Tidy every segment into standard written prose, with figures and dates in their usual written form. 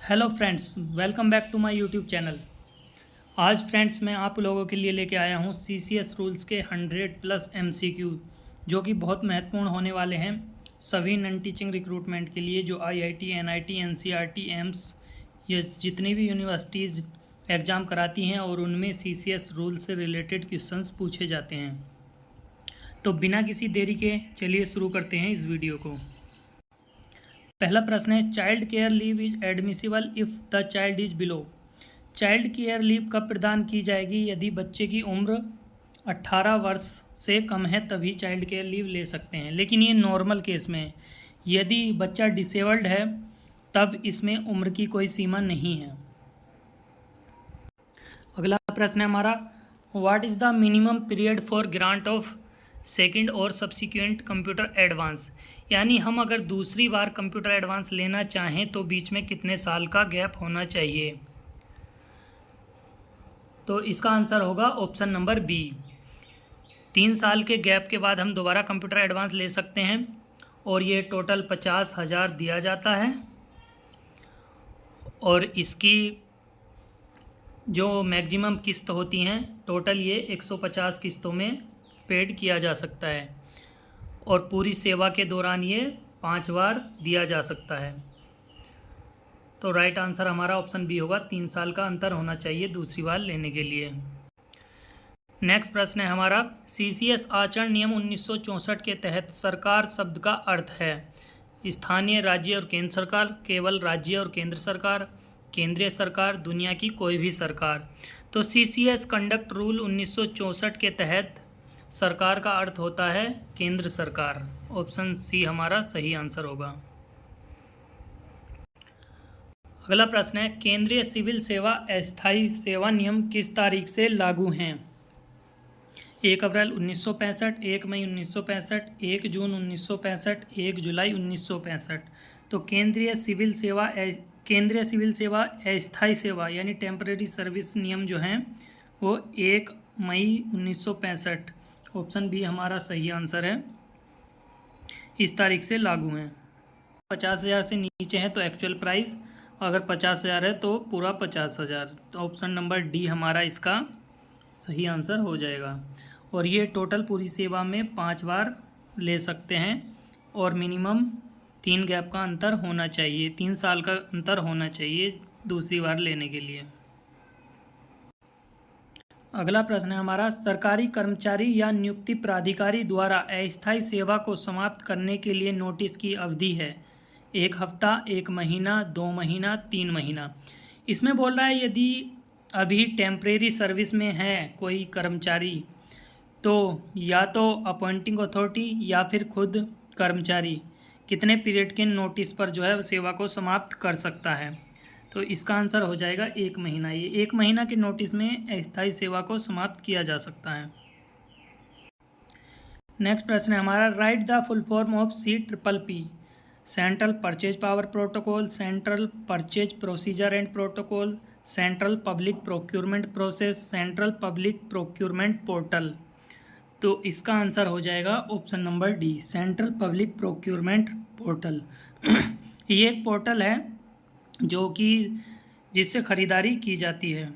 Hello friends, welcome back to my YouTube channel. आज friends मैं आप लोगों के लिए लेके आया हूँ सीसीएस रूल्स के 100+ एमसीक्यू जो कि बहुत महत्वपूर्ण होने वाले हैं सभी नॉन टीचिंग रिक्रूटमेंट के लिए, जो आईआईटी, एनआईटी, एनसीईआरटी, एम्स ये जितनी भी यूनिवर्सिटीज़ एग्ज़ाम कराती हैं और उनमें सीसीएस रूल से रिलेटेड क्वेश्चंस पूछे जाते हैं। तो बिना किसी देरी के चलिए शुरू करते हैं इस वीडियो को। पहला प्रश्न है, child care leave is admissible if the child is below. Child care leave कब प्रदान की जाएगी? यदि बच्चे की उम्र 18 वर्ष से कम है तभी चाइल्ड केयर लीव ले सकते हैं, लेकिन ये नॉर्मल केस में है। यदि बच्चा डिसेबल्ड है तब इसमें उम्र की कोई सीमा नहीं है। अगला प्रश्न है हमारा, what is the minimum period for grant of second और सब्सिक्वेंट कंप्यूटर एडवांस। यानी हम अगर दूसरी बार कंप्यूटर एडवांस लेना चाहें तो बीच में कितने साल का गैप होना चाहिए? तो इसका आंसर होगा ऑप्शन नंबर बी। 3 साल के गैप के बाद हम दोबारा कंप्यूटर एडवांस ले सकते हैं और ये टोटल 50,000 दिया जाता है और इसकी जो मैक्सिमम किस्त होती हैं टोटल ये 150 किस्तों में पेड किया जा सकता है और पूरी सेवा के दौरान ये 5 बार दिया जा सकता है। तो राइट आंसर हमारा ऑप्शन बी होगा, 3 साल का अंतर होना चाहिए दूसरी बार लेने के लिए। नेक्स्ट प्रश्न है हमारा, सीसीएस आचरण नियम 1964 के तहत सरकार शब्द का अर्थ है स्थानीय, राज्य और केंद्र सरकार, केवल राज्य और केंद्र सरकार, केंद्रीय सरकार, दुनिया की कोई भी सरकार। तो सीसीएस कंडक्ट रूल 1964 के तहत सरकार का अर्थ होता है केंद्र सरकार। ऑप्शन सी हमारा सही आंसर होगा। अगला प्रश्न है, केंद्रीय सिविल सेवा अस्थायी सेवा नियम किस तारीख से लागू हैं? 1 अप्रैल 1965, 1 मई 1965, 1 जून 1965, 1 जुलाई 1965। तो केंद्रीय सिविल सेवा अस्थायी सेवा यानी टेम्परेरी सर्विस नियम जो हैं वो 1 मई 1965, ऑप्शन बी हमारा सही आंसर है, इस तारीख से लागू हैं। 50,000 से नीचे है तो एक्चुअल प्राइस, अगर 50,000 है तो पूरा 50,000। तो ऑप्शन नंबर डी हमारा इसका सही आंसर हो जाएगा। और ये टोटल पूरी सेवा में 5 बार ले सकते हैं और मिनिमम 3 गैप का अंतर होना चाहिए, 3 साल का अंतर होना चाहिए दूसरी बार लेने के लिए। अगला प्रश्न है हमारा, सरकारी कर्मचारी या नियुक्ति प्राधिकारी द्वारा अस्थायी सेवा को समाप्त करने के लिए नोटिस की अवधि है 1 हफ्ता, 1 महीना, 2 महीना, 3 महीना। इसमें बोल रहा है यदि अभी टेम्परेरी सर्विस में है कोई कर्मचारी तो या तो अपॉइंटिंग अथॉरिटी या फिर खुद कर्मचारी कितने पीरियड के नोटिस पर जो है सेवा को समाप्त कर सकता है। तो इसका आंसर हो जाएगा 1 महीना। ये 1 महीना के नोटिस में अस्थायी सेवा को समाप्त किया जा सकता है। नेक्स्ट प्रश्न है हमारा, right the full form of CPP। Central purchase power protocol, central purchase procedure and protocol, central public procurement process, central public procurement portal. तो इसका आंसर हो जाएगा option number D, central public procurement portal. ये एक portal है जो कि जिससे खरीदारी की जाती है।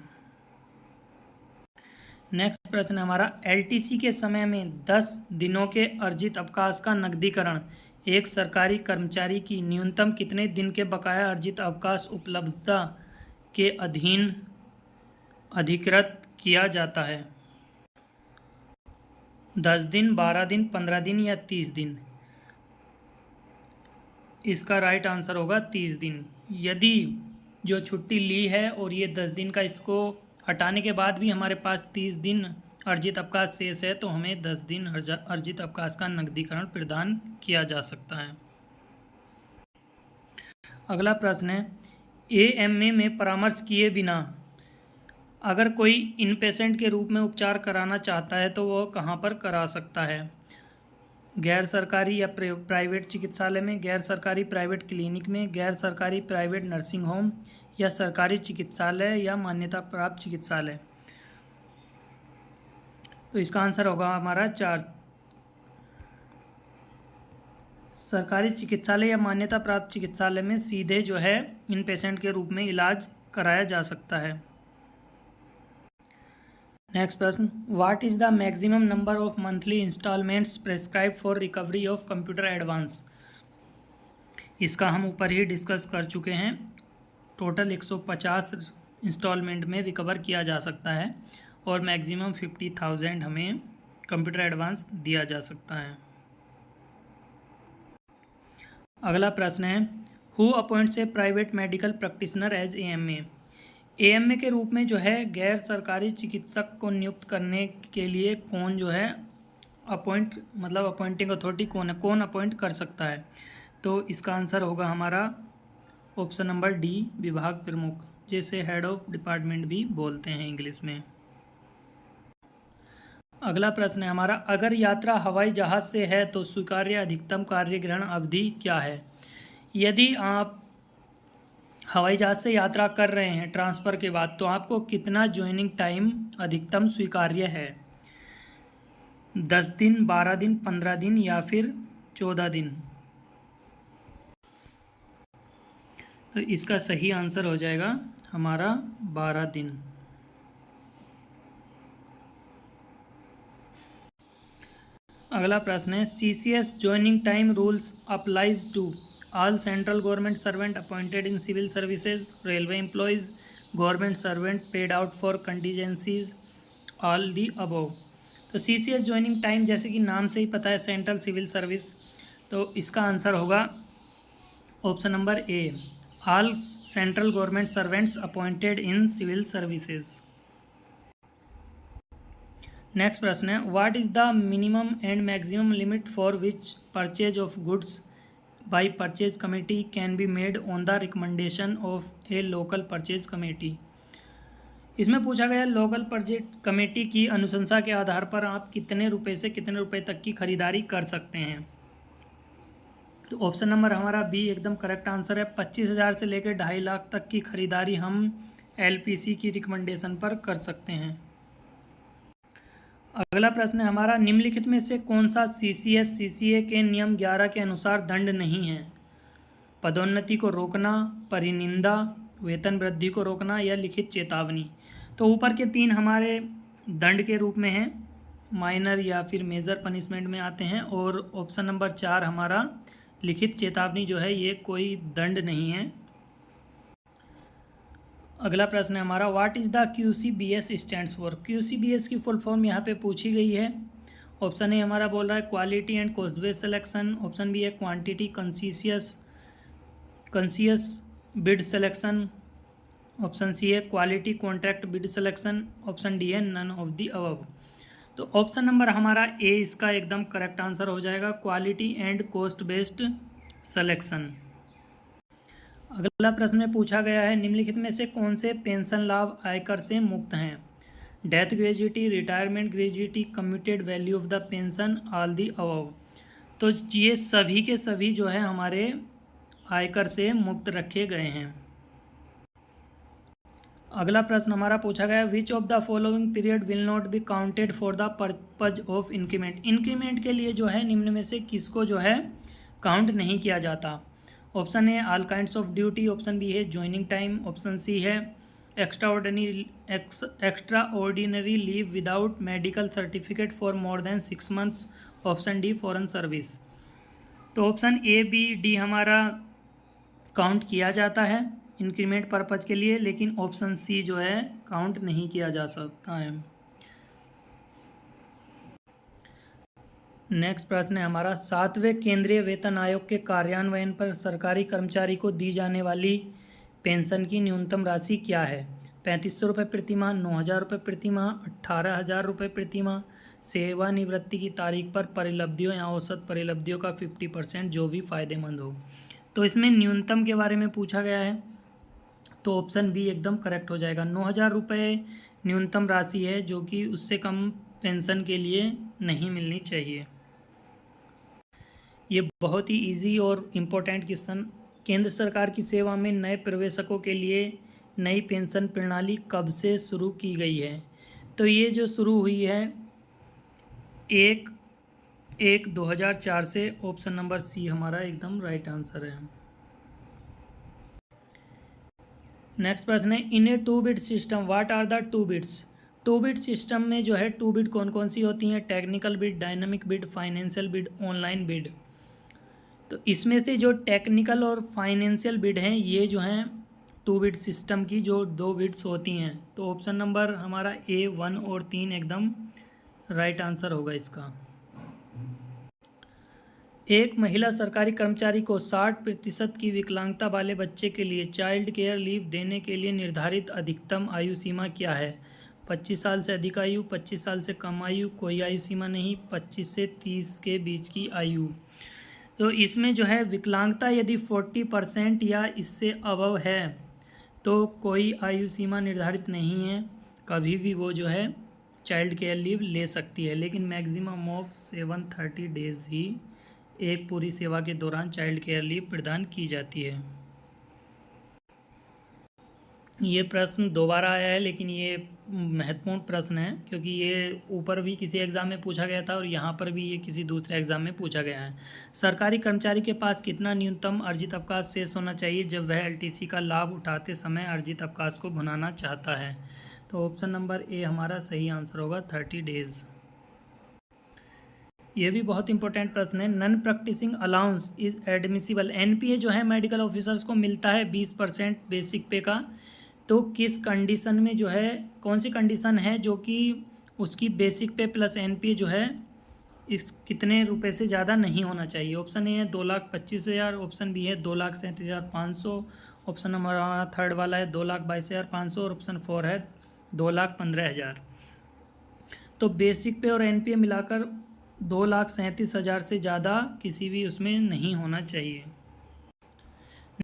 नेक्स्ट प्रश्न हमारा, एलटीसी के समय में 10 दिनों के अर्जित अवकाश का नकदीकरण एक सरकारी कर्मचारी की न्यूनतम कितने दिन के बकाया अर्जित अवकाश उपलब्धता के अधीन अधिकृत किया जाता है? 10 दिन, 12 दिन, 15 दिन या 30 दिन? इसका राइट आंसर होगा 30 दिन। यदि जो छुट्टी ली है और ये 10 दिन का इसको हटाने के बाद भी हमारे पास 30 दिन अर्जित अवकाश शेष है तो हमें 10 दिन अर्जित अवकाश का नकदीकरण प्रदान किया जा सकता है। अगला प्रश्न है, AMA में परामर्श किए बिना अगर कोई इनपेशेंट के रूप में उपचार कराना चाहता है तो वह कहाँ पर करा सकता है? गैर सरकारी या प्राइवेट चिकित्सालय में, गैर सरकारी प्राइवेट क्लिनिक में, गैर सरकारी प्राइवेट नर्सिंग होम या सरकारी चिकित्सालय या मान्यता प्राप्त चिकित्सालय। तो इसका आंसर होगा हमारा 4। सरकारी चिकित्सालय या मान्यता प्राप्त चिकित्सालय में सीधे जो है इन पेशेंट के रूप में इलाज कराया जा सकता है। नेक्स्ट प्रश्न, what is the maximum number of monthly installments prescribe for recovery of computer advance. इसका हम ऊपर ही डिस्कस कर चुके हैं। टोटल 150 इंस्टॉलमेंट में रिकवर किया जा सकता है और मैक्सिमम 50,000 हमें कंप्यूटर एडवांस दिया जा सकता है। अगला प्रश्न है, who appoints a private medical practitioner as AMA। AMA के रूप में जो है गैर सरकारी चिकित्सक को नियुक्त करने के लिए कौन जो है अपॉइंटिंग अथॉरिटी कौन है, कौन अपॉइंट कर सकता है। तो इसका आंसर होगा हमारा ऑप्शन नंबर डी, विभाग प्रमुख, जिसे हेड ऑफ डिपार्टमेंट भी बोलते हैं इंग्लिश में। अगला प्रश्न है हमारा, अगर यात्रा हवाई जहाज़ से है तो स्वीकार्य अधिकतम कार्य ग्रहण अवधि क्या है। यदि आप हवाई जहाज़ से यात्रा कर रहे हैं ट्रांसफ़र के बाद, तो आपको कितना ज्वाइनिंग टाइम अधिकतम स्वीकार्य है। 10 दिन, 12 दिन, 15 दिन या फिर 14 दिन। तो इसका सही आंसर हो जाएगा हमारा 12 दिन। अगला प्रश्न है, CCS joining time rules applies to all central government servant appointed in civil services, railway employees, government servant paid out for contingencies, all the above. तो CCS ज्वाइनिंग टाइम जैसे कि नाम से ही पता है सेंट्रल सिविल सर्विस, तो इसका answer होगा option number A, all central government servants appointed in civil services. Next प्रश्न है, what is the minimum and maximum limit for which purchase of goods by purchase committee can be made on the recommendation of a local purchase committee. इसमें पूछा गया local purchase committee की अनुशंसा के आधार पर आप कितने रुपए से कितने रुपए तक की खरीदारी कर सकते हैं। तो ऑप्शन नंबर हमारा बी एकदम करेक्ट आंसर है। 25,000 से लेकर 2.5 लाख तक की खरीदारी हम LPC की रिकमेंडेशन पर कर सकते हैं। अगला प्रश्न है हमारा, निम्नलिखित में से कौन सा CCS CCA के नियम 11 के अनुसार दंड नहीं है। पदोन्नति को रोकना, परिनिंदा, वेतन वृद्धि को रोकना या लिखित चेतावनी। तो ऊपर के 3 हमारे दंड के रूप में हैं, माइनर या फिर मेजर पनिशमेंट में आते हैं, और ऑप्शन नंबर 4 हमारा लिखित चेतावनी जो है ये कोई दंड नहीं है। अगला प्रश्न है हमारा, what is the QCBS stands for. QCBS की फुल फॉर्म यहाँ पे पूछी गई है। ऑप्शन ए हमारा बोल रहा है quality and cost based selection, option B है quantity conscious bid selection, option सी है quality contract bid selection, option d है नन ऑफ द अबव। तो ऑप्शन नंबर हमारा ए इसका एकदम करेक्ट आंसर हो जाएगा, quality and cost based selection. अगला प्रश्न में पूछा गया है, निम्नलिखित में से कौन से पेंशन लाभ आयकर से मुक्त हैं। Death gratuity, retirement gratuity, commuted value of the pension, all the above. तो ये सभी के सभी जो है हमारे आयकर से मुक्त रखे गए हैं। अगला प्रश्न हमारा पूछा गया, which of the following period will not be counted for the purpose of increment. Increment के लिए जो है निम्न में से किसको जो है काउंट नहीं किया जाता। Option A all kinds of duty, option B है ज्वाइनिंग टाइम, ऑप्शन सी है extra ordinary leave without medical certificate for more than 6 months, option D foreign service. तो ऑप्शन ए बी डी हमारा काउंट किया जाता है इंक्रीमेंट पर्पज के लिए, लेकिन ऑप्शन सी जो है काउंट नहीं किया जा सकता है। नेक्स्ट प्रश्न है हमारा, 7वें केंद्रीय वेतन आयोग के कार्यान्वयन पर सरकारी कर्मचारी को दी जाने वाली पेंशन की न्यूनतम राशि क्या है। 3500 रुपये प्रतिमाह, 9,000 रुपये प्रतिमाह, 18,000 रुपये प्रतिमाह, सेवानिवृत्ति की तारीख पर परिलब्धियों या औसत परिलब्धियों का 50% जो भी फायदेमंद हो। तो इसमें न्यूनतम के बारे में पूछा गया है, तो ऑप्शन बी एकदम करेक्ट हो जाएगा। 9,000 रुपये न्यूनतम राशि है जो कि उससे कम पेंशन के लिए नहीं मिलनी चाहिए। ये बहुत ही इजी और इम्पोर्टेंट क्वेश्चन, केंद्र सरकार की सेवा में नए प्रवेशकों के लिए नई पेंशन प्रणाली कब से शुरू की गई है। तो ये जो शुरू हुई है 1 2004 से। ऑप्शन नंबर सी हमारा एकदम राइट आंसर है। नेक्स्ट प्रश्न है, in a 2 bit system what are the 2 bits. 2 bit system में जो है 2 बिट कौन कौन सी होती हैं? Technical bit, dynamic bit, financial bit, online bit. तो इसमें से जो टेक्निकल और फाइनेंशियल बिट हैं ये जो हैं 2 बिट सिस्टम की जो 2 बिट्स होती हैं। तो ऑप्शन नंबर हमारा ए 1 और 3 एकदम राइट आंसर होगा इसका। एक महिला सरकारी कर्मचारी को 60% की विकलांगता वाले बच्चे के लिए चाइल्ड केयर लीव देने के लिए निर्धारित अधिकतम आयु सीमा क्या है? 25 साल से अधिक आयु, 25 साल से कम आयु, कोई आयु सीमा नहीं, 25 से 30 के बीच की आयु। तो इसमें जो है विकलांगता यदि 40% या इससे अबव है तो कोई आयु सीमा निर्धारित नहीं है, कभी भी वो जो है चाइल्ड केयर लीव ले सकती है, लेकिन मैक्सिमम ऑफ 730 डेज ही एक पूरी सेवा के दौरान चाइल्ड केयर लीव प्रदान की जाती है। ये प्रश्न दोबारा आया है, लेकिन ये महत्वपूर्ण प्रश्न है क्योंकि ये ऊपर भी किसी एग्ज़ाम में पूछा गया था और यहाँ पर भी ये किसी दूसरे एग्ज़ाम में पूछा गया है। सरकारी कर्मचारी के पास कितना न्यूनतम अर्जित अवकाश शेष होना चाहिए जब वह एलटीसी का लाभ उठाते समय अर्जित अवकाश को भुनाना चाहता है? तो ऑप्शन नंबर ए हमारा सही आंसर होगा 30 डेज। ये भी बहुत इंपॉर्टेंट प्रश्न है। Non practicing allowance is admissible. NPA जो है मेडिकल ऑफिसर्स को मिलता है 20% बेसिक पे का। तो किस कंडीशन में जो है, कौन सी कंडीशन है जो कि उसकी बेसिक पे प्लस एनपीए जो है इस कितने रुपए से ज़्यादा नहीं होना चाहिए? ऑप्शन ए है 2,25,000, ऑप्शन बी है 2,37,500, ऑप्शन नंबर थर्ड वाला है 2,22,500 और ऑप्शन 4 है 2,15,000। तो बेसिक पे और एनपीए मिलाकर 2,37,000 से ज़्यादा किसी भी उसमें नहीं होना चाहिए।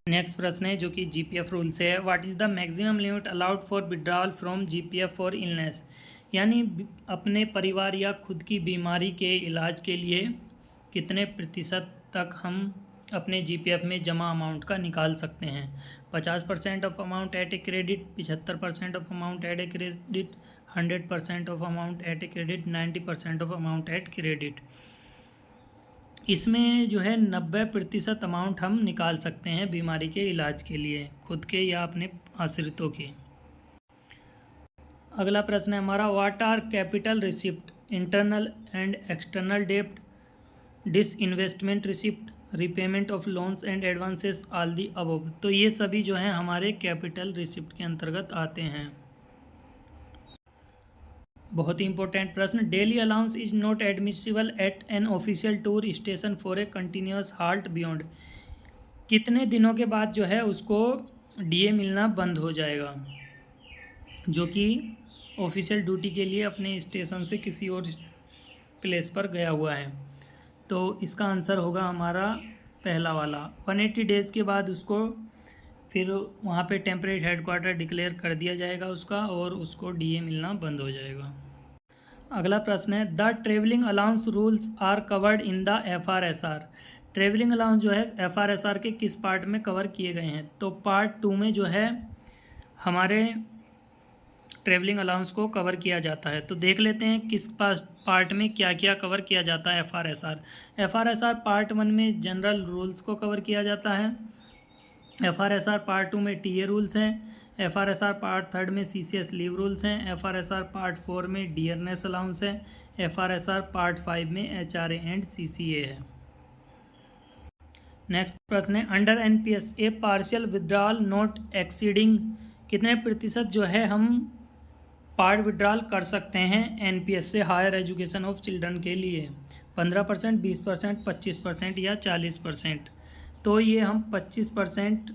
नेक्स्ट प्रश्न है जो कि जीपीएफ रूल से है। What is the maximum limit allowed for withdrawal from GPF for illness. यानी अपने परिवार या खुद की बीमारी के इलाज के लिए कितने प्रतिशत तक हम अपने जीपीएफ में जमा अमाउंट का निकाल सकते हैं? 50% of amount at a credit, 75% of amount at a credit, 100% of amount at a credit, 90% of amount at credit. इसमें जो है 90% अमाउंट हम निकाल सकते हैं बीमारी के इलाज के लिए, खुद के या अपने आश्रितों के। अगला प्रश्न है हमारा, what are capital receipt, internal and external डेब्ट, disinvestment receipt, repayment of loans and advances, all the above. तो ये सभी जो हैं हमारे कैपिटल रिसिप्ट के अंतर्गत आते हैं। बहुत ही इंपॉर्टेंट प्रश्न, daily allowance is not admissible at an official tour station for a continuous halt beyond. कितने दिनों के बाद जो है उसको डीए मिलना बंद हो जाएगा जो कि ऑफिशियल ड्यूटी के लिए अपने स्टेशन से किसी और प्लेस पर गया हुआ है? तो इसका आंसर होगा हमारा पहला वाला। 180 डेज़ के बाद उसको फिर वहाँ पे टेम्परेरी हेडक्वार्टर डिक्लेयर कर दिया जाएगा उसका और उसको डीए मिलना बंद हो जाएगा। अगला प्रश्न है, the travelling allowance rules are covered in the FRSR. Travelling allowance जो है एफआरएसआर के किस पार्ट में कवर किए गए हैं? तो पार्ट 2 में जो है हमारे ट्रेवलिंग अलाउंस को कवर किया जाता है। तो देख लेते हैं किस पार्ट में क्या क्या कवर किया जाता है एफआरएसआर। एफआरएसआर पार्ट 1 में जनरल रूल्स को कवर किया जाता है। एफआरएसआर पार्ट 2 में टीए रूल्स हैं। एफआरएसआर पार्ट 3 में सीसीएस लीव रूल्स हैं। एफआरएसआर पार्ट 4 में डियरनेस अलाउंस है। एफआरएसआर पार्ट 5 में एचआरए एंड सीसीए है। नेक्स्ट प्रश्न है, under NPS A partial withdrawal not exceeding, कितने प्रतिशत जो है हम पार्ट विड्रॉल कर सकते हैं एनपीएस से हायर एजुकेशन ऑफ चिल्ड्रन के लिए? 15%, 20%, 25% या 40%? तो ये हम 25%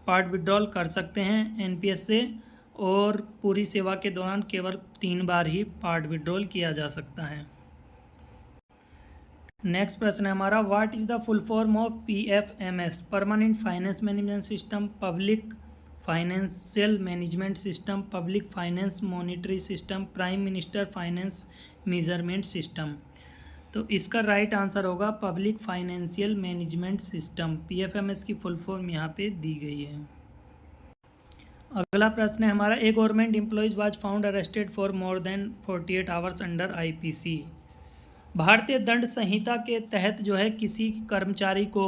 पार्ट विड्रॉल कर सकते हैं एनपीएस से और पूरी सेवा के दौरान केवल 3 बार ही पार्ट विड्रॉल किया जा सकता है। नेक्स्ट प्रश्न है हमारा, what is the full form of PFMS? Permanent finance management system, public financial management system, public finance monetary system, prime minister finance measurement system. तो इसका राइट आंसर होगा public financial management system. PFMS की full form यहाँ पे दी गई है। अगला प्रश्न है हमारा, a government employees was found arrested for more than 48 hours under IPC भारतीय दंड संहिता के तहत जो है किसी कर्मचारी को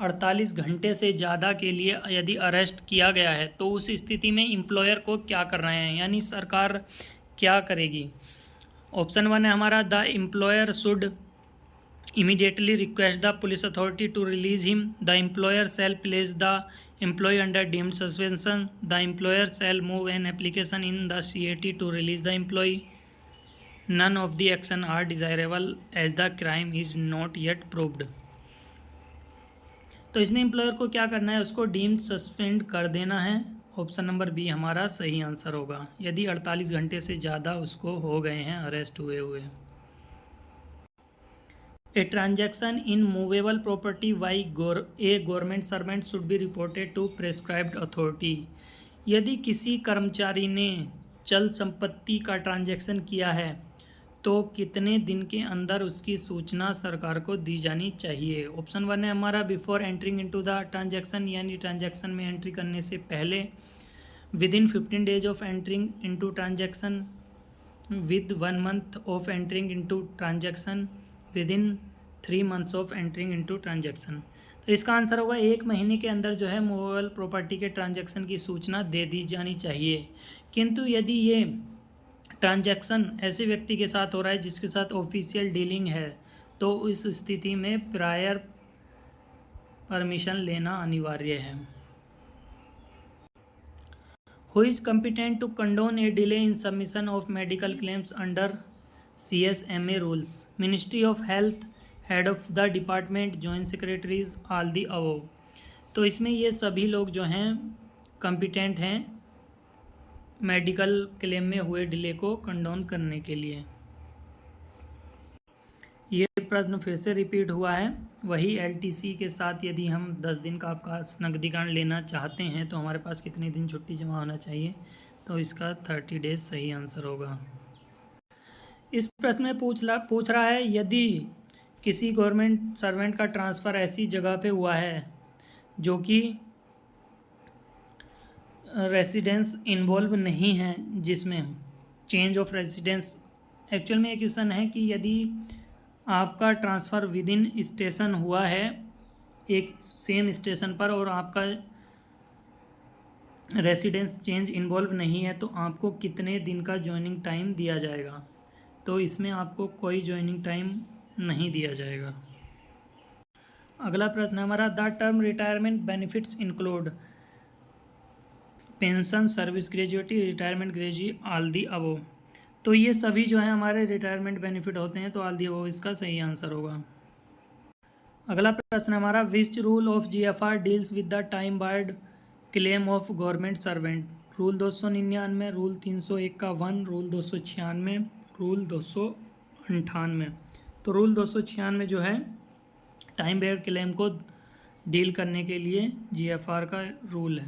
48 घंटे से ज़्यादा के लिए यदि अरेस्ट किया गया है तो उस स्थिति में एम्प्लॉयर को क्या कर रहे हैं, यानी सरकार क्या करेगी। ऑप्शन 1 है हमारा, the employer should immediately request the police authority to release him. The employer shall place the employee under deemed suspension. The employer shall move an application in the CAT to release the employee. None of the action are desirable as the crime is not yet proved. तो इसमें employer को क्या करना है, उसको deemed suspend कर देना है। ऑप्शन नंबर बी हमारा सही आंसर होगा, यदि 48 घंटे से ज़्यादा उसको हो गए हैं अरेस्ट हुए। A transaction in movable property by a government servant should be reported to prescribed authority. यदि किसी कर्मचारी ने चल संपत्ति का ट्रांजैक्शन किया है तो कितने दिन के अंदर उसकी सूचना सरकार को दी जानी चाहिए। ऑप्शन 1 है हमारा, before entering into the transaction, यानी ट्रांजैक्शन में एंट्री करने से पहले, with in 15 days of entering into transaction, with 1 month of entering into transaction, with इन 3 months of entering into transaction. तो इसका आंसर होगा 1 महीने के अंदर जो है मूवेबल प्रॉपर्टी के ट्रांजैक्शन की सूचना दे दी जानी चाहिए। किंतु यदि ये ट्रांजैक्शन ऐसे व्यक्ति के साथ हो रहा है जिसके साथ ऑफिशियल डीलिंग है तो इस स्थिति में प्रायर परमिशन लेना अनिवार्य है। Who is competent to condone a delay in submission of medical claims under CSMA rules? Ministry of health, head of the department, joint secretaries, all the above. तो इसमें ये सभी लोग जो हैं कॉम्पिटेंट हैं मेडिकल क्लेम में हुए डिले को कंडोन करने के लिए। ये प्रश्न फिर से रिपीट हुआ है, वही LTC के साथ यदि हम 10 दिन का अवकाश नकदीकरण लेना चाहते हैं तो हमारे पास कितने दिन छुट्टी जमा होना चाहिए, तो इसका 30 डेज सही आंसर होगा। इस प्रश्न में पूछ रहा है यदि किसी गवर्नमेंट सर्वेंट का ट्रांसफ़र ऐसी जगह पे हुआ है जो कि रेसिडेंस इन्वॉल्व नहीं है, जिसमें चेंज ऑफ रेसिडेंस, एक्चुअल में ये क्वेश्चन है कि यदि आपका ट्रांसफ़र विद इन स्टेशन हुआ है एक सेम स्टेशन पर और आपका रेसिडेंस चेंज इन्वॉल्व नहीं है तो आपको कितने दिन का ज्वाइनिंग टाइम दिया जाएगा। तो इसमें आपको कोई ज्वाइनिंग टाइम नहीं दिया जाएगा। अगला प्रश्न हमारा, the term retirement benefits include pension, service gratuity, retirement gratuity, all the above. तो ये सभी जो है हमारे रिटायरमेंट बेनिफिट होते हैं, तो ऑल दी अबव इसका सही आंसर होगा। अगला प्रश्न हमारा, which rule of GFR deals with the time barred claim of government servant? Rule 299, rule 301 का 1, रूल 296, रूल 298। तो रूल 296 जो है टाइम बार्ड क्लेम को डील करने के लिए GFR का रूल है।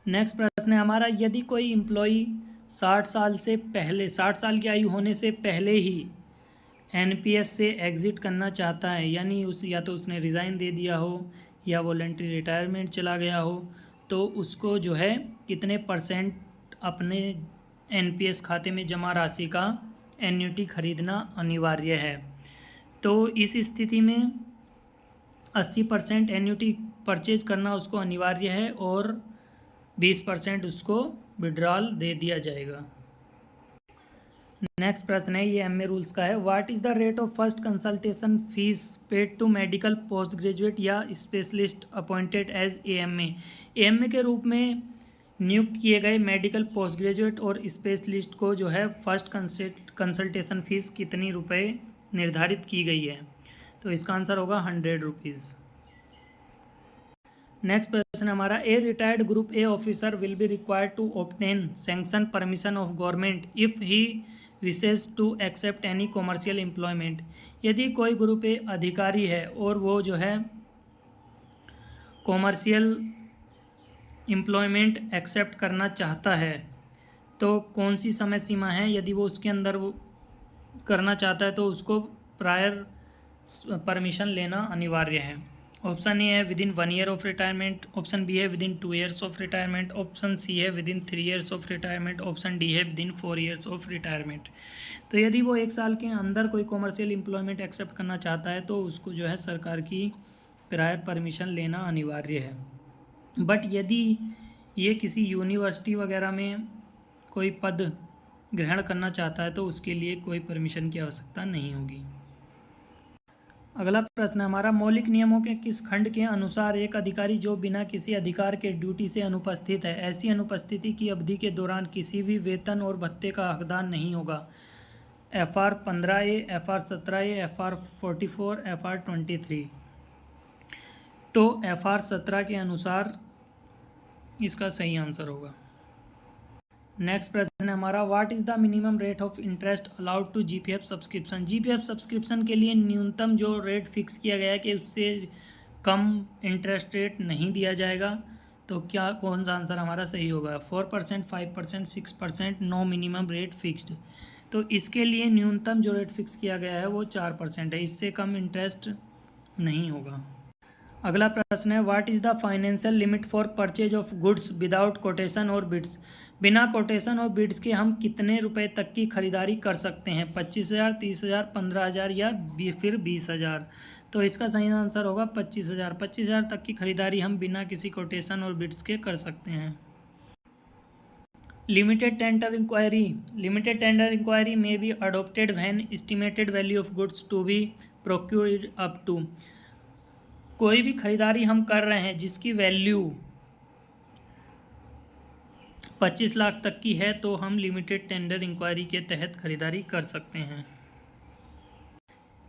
नेक्स्ट प्रश्न है हमारा, यदि कोई एम्प्लॉई 60 साल से पहले, 60 साल की आयु होने से पहले ही NPS से एग्ज़िट करना चाहता है, यानी या तो उसने रिज़ाइन दे दिया हो या वॉलंटरी रिटायरमेंट चला गया हो, तो उसको जो है कितने % अपने NPS खाते में जमा राशि का एन्युटी खरीदना अनिवार्य है। तो इस स्थिति में 80% एन्युटी परचेज करना उसको अनिवार्य है और 20% उसको विड्रॉल दे दिया जाएगा। नेक्स्ट प्रश्न है, ये MA रूल्स का है। What is the rate of first consultation fees paid to medical post graduate या स्पेशलिस्ट अपॉइंटेड एज AMA के रूप में नियुक्त किए गए मेडिकल पोस्ट ग्रेजुएट और स्पेशलिस्ट को जो है फर्स्ट कंसल्टेशन फीस कितनी रुपए निर्धारित की गई है? तो इसका आंसर होगा 100 रुपीज़। नेक्स्ट प्रश्न हमारा, a retired group A officer will be required to obtain sanction permission of government if he wishes to accept any commercial employment. यदि कोई ग्रुप A अधिकारी है और वो जो है कॉमर्शियल एम्प्लॉयमेंट एक्सेप्ट करना चाहता है तो कौन सी समय सीमा है? यदि वो उसके अंदर वो करना चाहता है तो उसको प्रायर परमिशन लेना अनिवार्य है। ऑप्शन ए है with in 1 year of retirement, option B है विद इन 2 ईयर्स ऑफ रिटायरमेंट, ऑप्शन सी है विद इन 3 years of retirement, option d है विद इन 4 ईयर्स ऑफ रिटायरमेंट। तो यदि वो 1 साल के अंदर कोई कॉमर्शियल एम्प्लॉयमेंट एक्सेप्ट करना चाहता है तो उसको जो है सरकार की प्रायर परमिशन लेना अनिवार्य है। बट यदि ये किसी यूनिवर्सिटी वगैरह में कोई पद ग्रहण करना चाहता है तो उसके लिए कोई परमिशन की आवश्यकता नहीं होगी। अगला प्रश्न है हमारा, मौलिक नियमों के किस खंड के अनुसार एक अधिकारी जो बिना किसी अधिकार के ड्यूटी से अनुपस्थित है, ऐसी अनुपस्थिति की अवधि के दौरान किसी भी वेतन और भत्ते का हकदार नहीं होगा? FR 15A, FR 17A, FR 44, FR 23। तो FR 17 के अनुसार इसका सही आंसर होगा। नेक्स्ट प्रश्न है हमारा, what is the minimum rate of interest allowed to GPF subscription? GPF subscription के लिए न्यूनतम जो रेट फिक्स किया गया है कि उससे कम इंटरेस्ट रेट नहीं दिया जाएगा। तो क्या कौन सा आंसर हमारा सही होगा? 4%, 5%, 6%, नो मिनिमम रेट फिक्स्ड। तो इसके लिए न्यूनतम जो रेट फिक्स किया गया है वो 4% है, इससे कम इंटरेस्ट नहीं होगा। अगला प्रश्न है, what is the financial limit for purchase of goods without quotation और बिड्स? बिना कोटेशन और बिड्स के हम कितने रुपए तक की खरीदारी कर सकते हैं? 25,000, 30,000, 15,000 या फिर 20,000? तो इसका सही आंसर होगा 25,000। 25,000 तक की खरीदारी हम बिना किसी कोटेशन और बिड्स के कर सकते हैं। लिमिटेड टेंडर इंक्वायरी में be adopted when estimated value of goods to be procured up to. कोई भी खरीदारी हम कर रहे हैं जिसकी वैल्यू 25 लाख तक की है तो हम लिमिटेड टेंडर इंक्वायरी के तहत खरीदारी कर सकते हैं।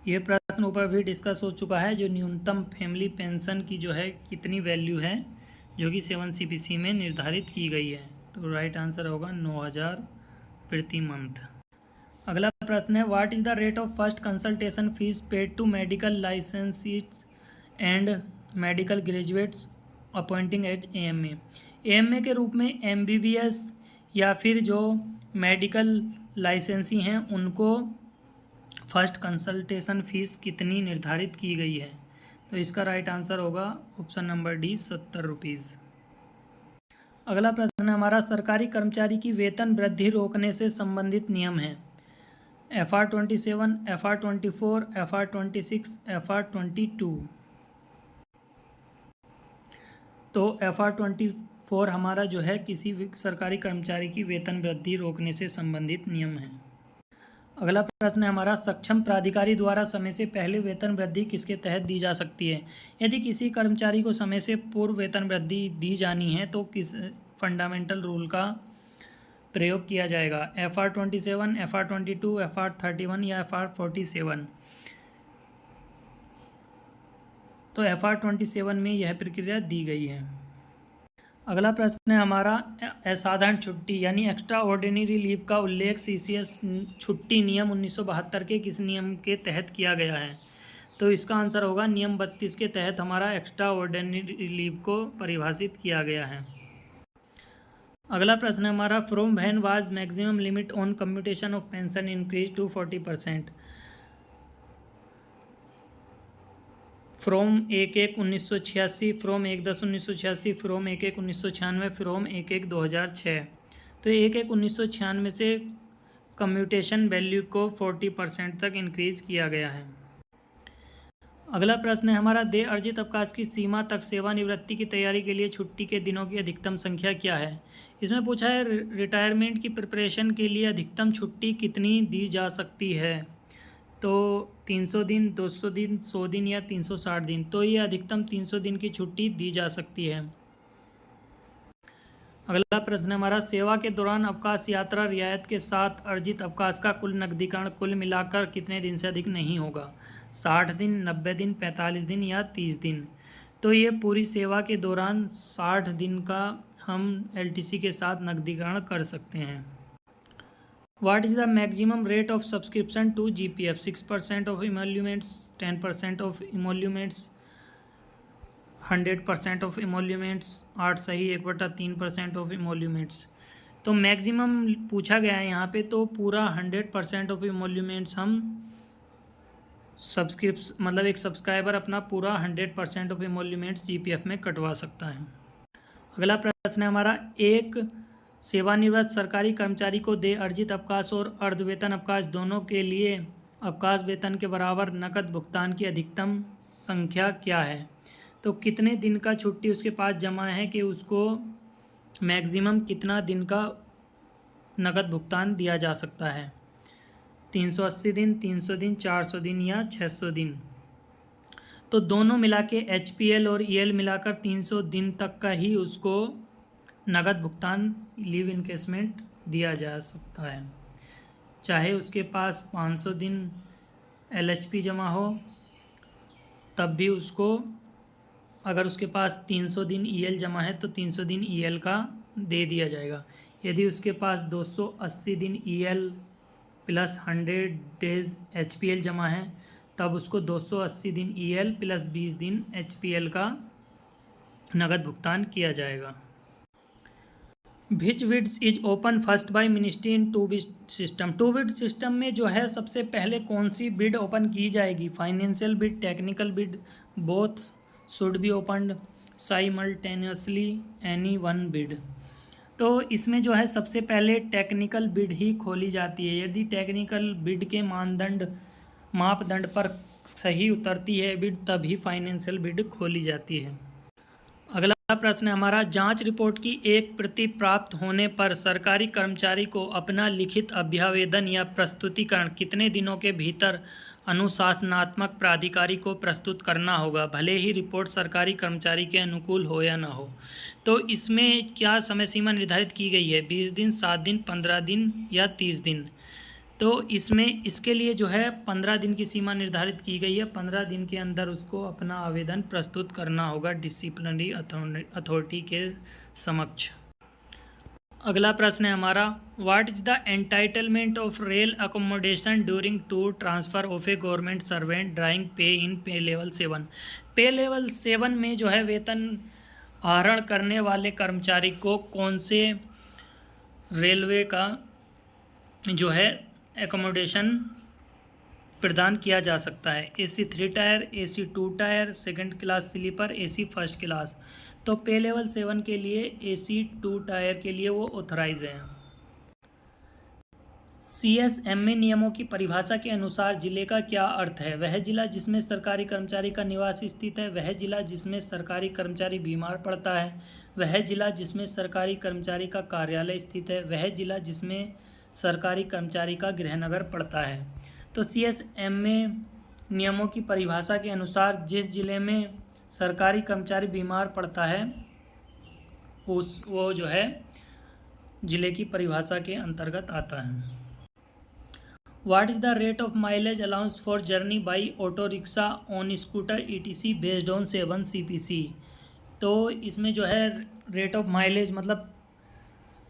ये प्रश्न ऊपर भी डिस्कस हो चुका है, जो न्यूनतम फैमिली पेंशन की जो है कितनी वैल्यू है जो कि 7 CPC में निर्धारित की गई है। तो राइट आंसर होगा 9,000 प्रति मंथ। अगला प्रश्न है, what is the rate of first consultation fees paid to medical licensees and medical graduates appointing at AMA? AMA के रूप में MBBS या फिर जो मेडिकल लाइसेंसी हैं उनको फर्स्ट कंसल्टेशन फ़ीस कितनी निर्धारित की गई है? तो इसका राइट आंसर होगा ऑप्शन नंबर डी, 70 रुपीज़। अगला प्रश्न हमारा, सरकारी कर्मचारी की वेतन वृद्धि रोकने से संबंधित नियम है। FR 27, FR 24, FR 26, FR 22। तो FR 24 हमारा जो है किसी भी सरकारी कर्मचारी की वेतन वृद्धि रोकने से संबंधित नियम है। अगला प्रश्न है हमारा, सक्षम प्राधिकारी द्वारा समय से पहले वेतन वृद्धि किसके तहत दी जा सकती है? यदि किसी कर्मचारी को समय से पूर्व वेतन वृद्धि दी जानी है तो किस फंडामेंटल रूल का प्रयोग किया जाएगा? FR 27, FR 22, FR 31 या FR 47? तो FR 27 में यह प्रक्रिया दी गई है। अगला प्रश्न है हमारा, असाधारण छुट्टी यानी एक्स्ट्रा ऑर्डिनरी लीव का उल्लेख CCS छुट्टी नियम 1972 के किस नियम के तहत किया गया है? तो इसका आंसर होगा नियम 32 के तहत हमारा एक्स्ट्रा ऑर्डिनरी लीव को परिभाषित किया गया है। अगला प्रश्न है हमारा, from when was maximum limit on commutation of pension increase to 40%? From 1/1/1986, from 1/10/1986, from 1/1/1996, from 1/1/2006। तो 1/1/1996 से कम्यूटेशन वैल्यू को 40% तक इंक्रीज़ किया गया है। अगला प्रश्न है हमारा, देय अर्जित अवकाश की सीमा तक सेवानिवृत्ति की तैयारी के लिए छुट्टी के दिनों की अधिकतम संख्या क्या है? इसमें पूछा है रिटायरमेंट की प्रिपरेशन के लिए अधिकतम छुट्टी कितनी दी जा सकती है? तो 300 दिन, 200 दिन, 100 दिन या 360 दिन? तो ये अधिकतम 300 दिन की छुट्टी दी जा सकती है। अगला प्रश्न हमारा, सेवा के दौरान अवकाश यात्रा रियायत के साथ अर्जित अवकाश का कुल नकदीकरण कुल मिलाकर कितने दिन से अधिक नहीं होगा? 60 दिन, 90 दिन, 45 दिन या 30 दिन? तो ये पूरी सेवा के दौरान 60 दिन का हम LTC के साथ नकदीकरण कर सकते हैं। What is the maximum rate of subscription to GPF? 6% of emoluments, 10% of emoluments, 100% of emoluments, 8 सही, 1/3% of emoluments। तो मैक्सिमम पूछा गया है यहाँ पे, तो पूरा 100% ऑफ emoluments हम मतलब एक सब्सक्राइबर अपना पूरा 100% ऑफ इमोल्यूमेंट्स जीपीएफ में कटवा सकता है। अगला प्रश्न है हमारा, एक सेवानिवृत्त सरकारी कर्मचारी को देय अर्जित अवकाश और अर्धवेतन अवकाश दोनों के लिए अवकाश वेतन के बराबर नकद भुगतान की अधिकतम संख्या क्या है? तो कितने दिन का छुट्टी उसके पास जमा है कि उसको मैक्सिमम कितना दिन का नकद भुगतान दिया जा सकता है? 380 दिन, 300 दिन, 400 दिन या 600 दिन? तो दोनों मिला के HPL और EL मिलाकर 300 दिन तक का ही उसको नगद भुगतान लीव इनकेसमेंट दिया जा सकता है। चाहे उसके पास 500 दिन LHP जमा हो तब भी उसको, अगर उसके पास 300 दिन EL जमा है तो 300 दिन EL का दे दिया जाएगा। यदि उसके पास 280 दिन EL प्लस 100 डेज HPL जमा है तब उसको 280 दिन EL प्लस 20 दिन HPL का नगद भुगतान किया जाएगा। Which bids is open first by ministry in two bid system? Two bid system में जो है सबसे पहले कौन सी बिड ओपन की जाएगी? Financial bid, technical bid, both should be opened simultaneously any one bid? तो इसमें जो है सबसे पहले टेक्निकल बिड ही खोली जाती है। यदि टेक्निकल बिड के मापदंड पर सही उतरती है बिड तभी फाइनेंशियल बिड खोली जाती है। अगला प्रश्न है हमारा, जांच रिपोर्ट की एक प्रति प्राप्त होने पर सरकारी कर्मचारी को अपना लिखित अभ्यावेदन या प्रस्तुतिकरण कितने दिनों के भीतर अनुशासनात्मक प्राधिकारी को प्रस्तुत करना होगा, भले ही रिपोर्ट सरकारी कर्मचारी के अनुकूल हो या न हो? तो इसमें क्या समय सीमा निर्धारित की गई है? 20 दिन, 7 दिन, 15 दिन या 30 दिन? तो इसमें इसके लिए जो है 15 दिन की सीमा निर्धारित की गई है। 15 दिन के अंदर उसको अपना आवेदन प्रस्तुत करना होगा डिसिप्लिनरी अथॉरिटी के समक्ष। अगला प्रश्न है हमारा, what is the entitlement of rail accommodation during tour transfer of A government servant drawing पे इन पे लेवल 7? पे लेवल 7 में जो है वेतन आहरण करने वाले कर्मचारी को कौन से रेलवे का जो है एकोमोडेशन प्रदान किया जा सकता है? AC 3 tier, AC 2 tier, second class sleeper, AC first class? तो पे लेवल 7 के लिए AC 2 टायर के लिए वो ऑथराइज हैं। CSMA नियमों की परिभाषा के अनुसार जिले का क्या अर्थ है? वह जिला जिसमें सरकारी कर्मचारी का निवास स्थित है, वह जिला जिसमें सरकारी कर्मचारी बीमार पड़ता है, वह जिला जिसमें सरकारी कर्मचारी का कार्यालय स्थित है, वह जिला जिसमें सरकारी कर्मचारी का गृहनगर पड़ता है। तो CSMA नियमों की परिभाषा के अनुसार जिस जिले में सरकारी कर्मचारी बीमार पड़ता है वो जो है जिले की परिभाषा के अंतर्गत आता है। What is the rate of mileage allowance for journey by auto rickshaw on scooter ETC based on 7 CPC? तो इसमें जो है रेट ऑफ माइलेज मतलब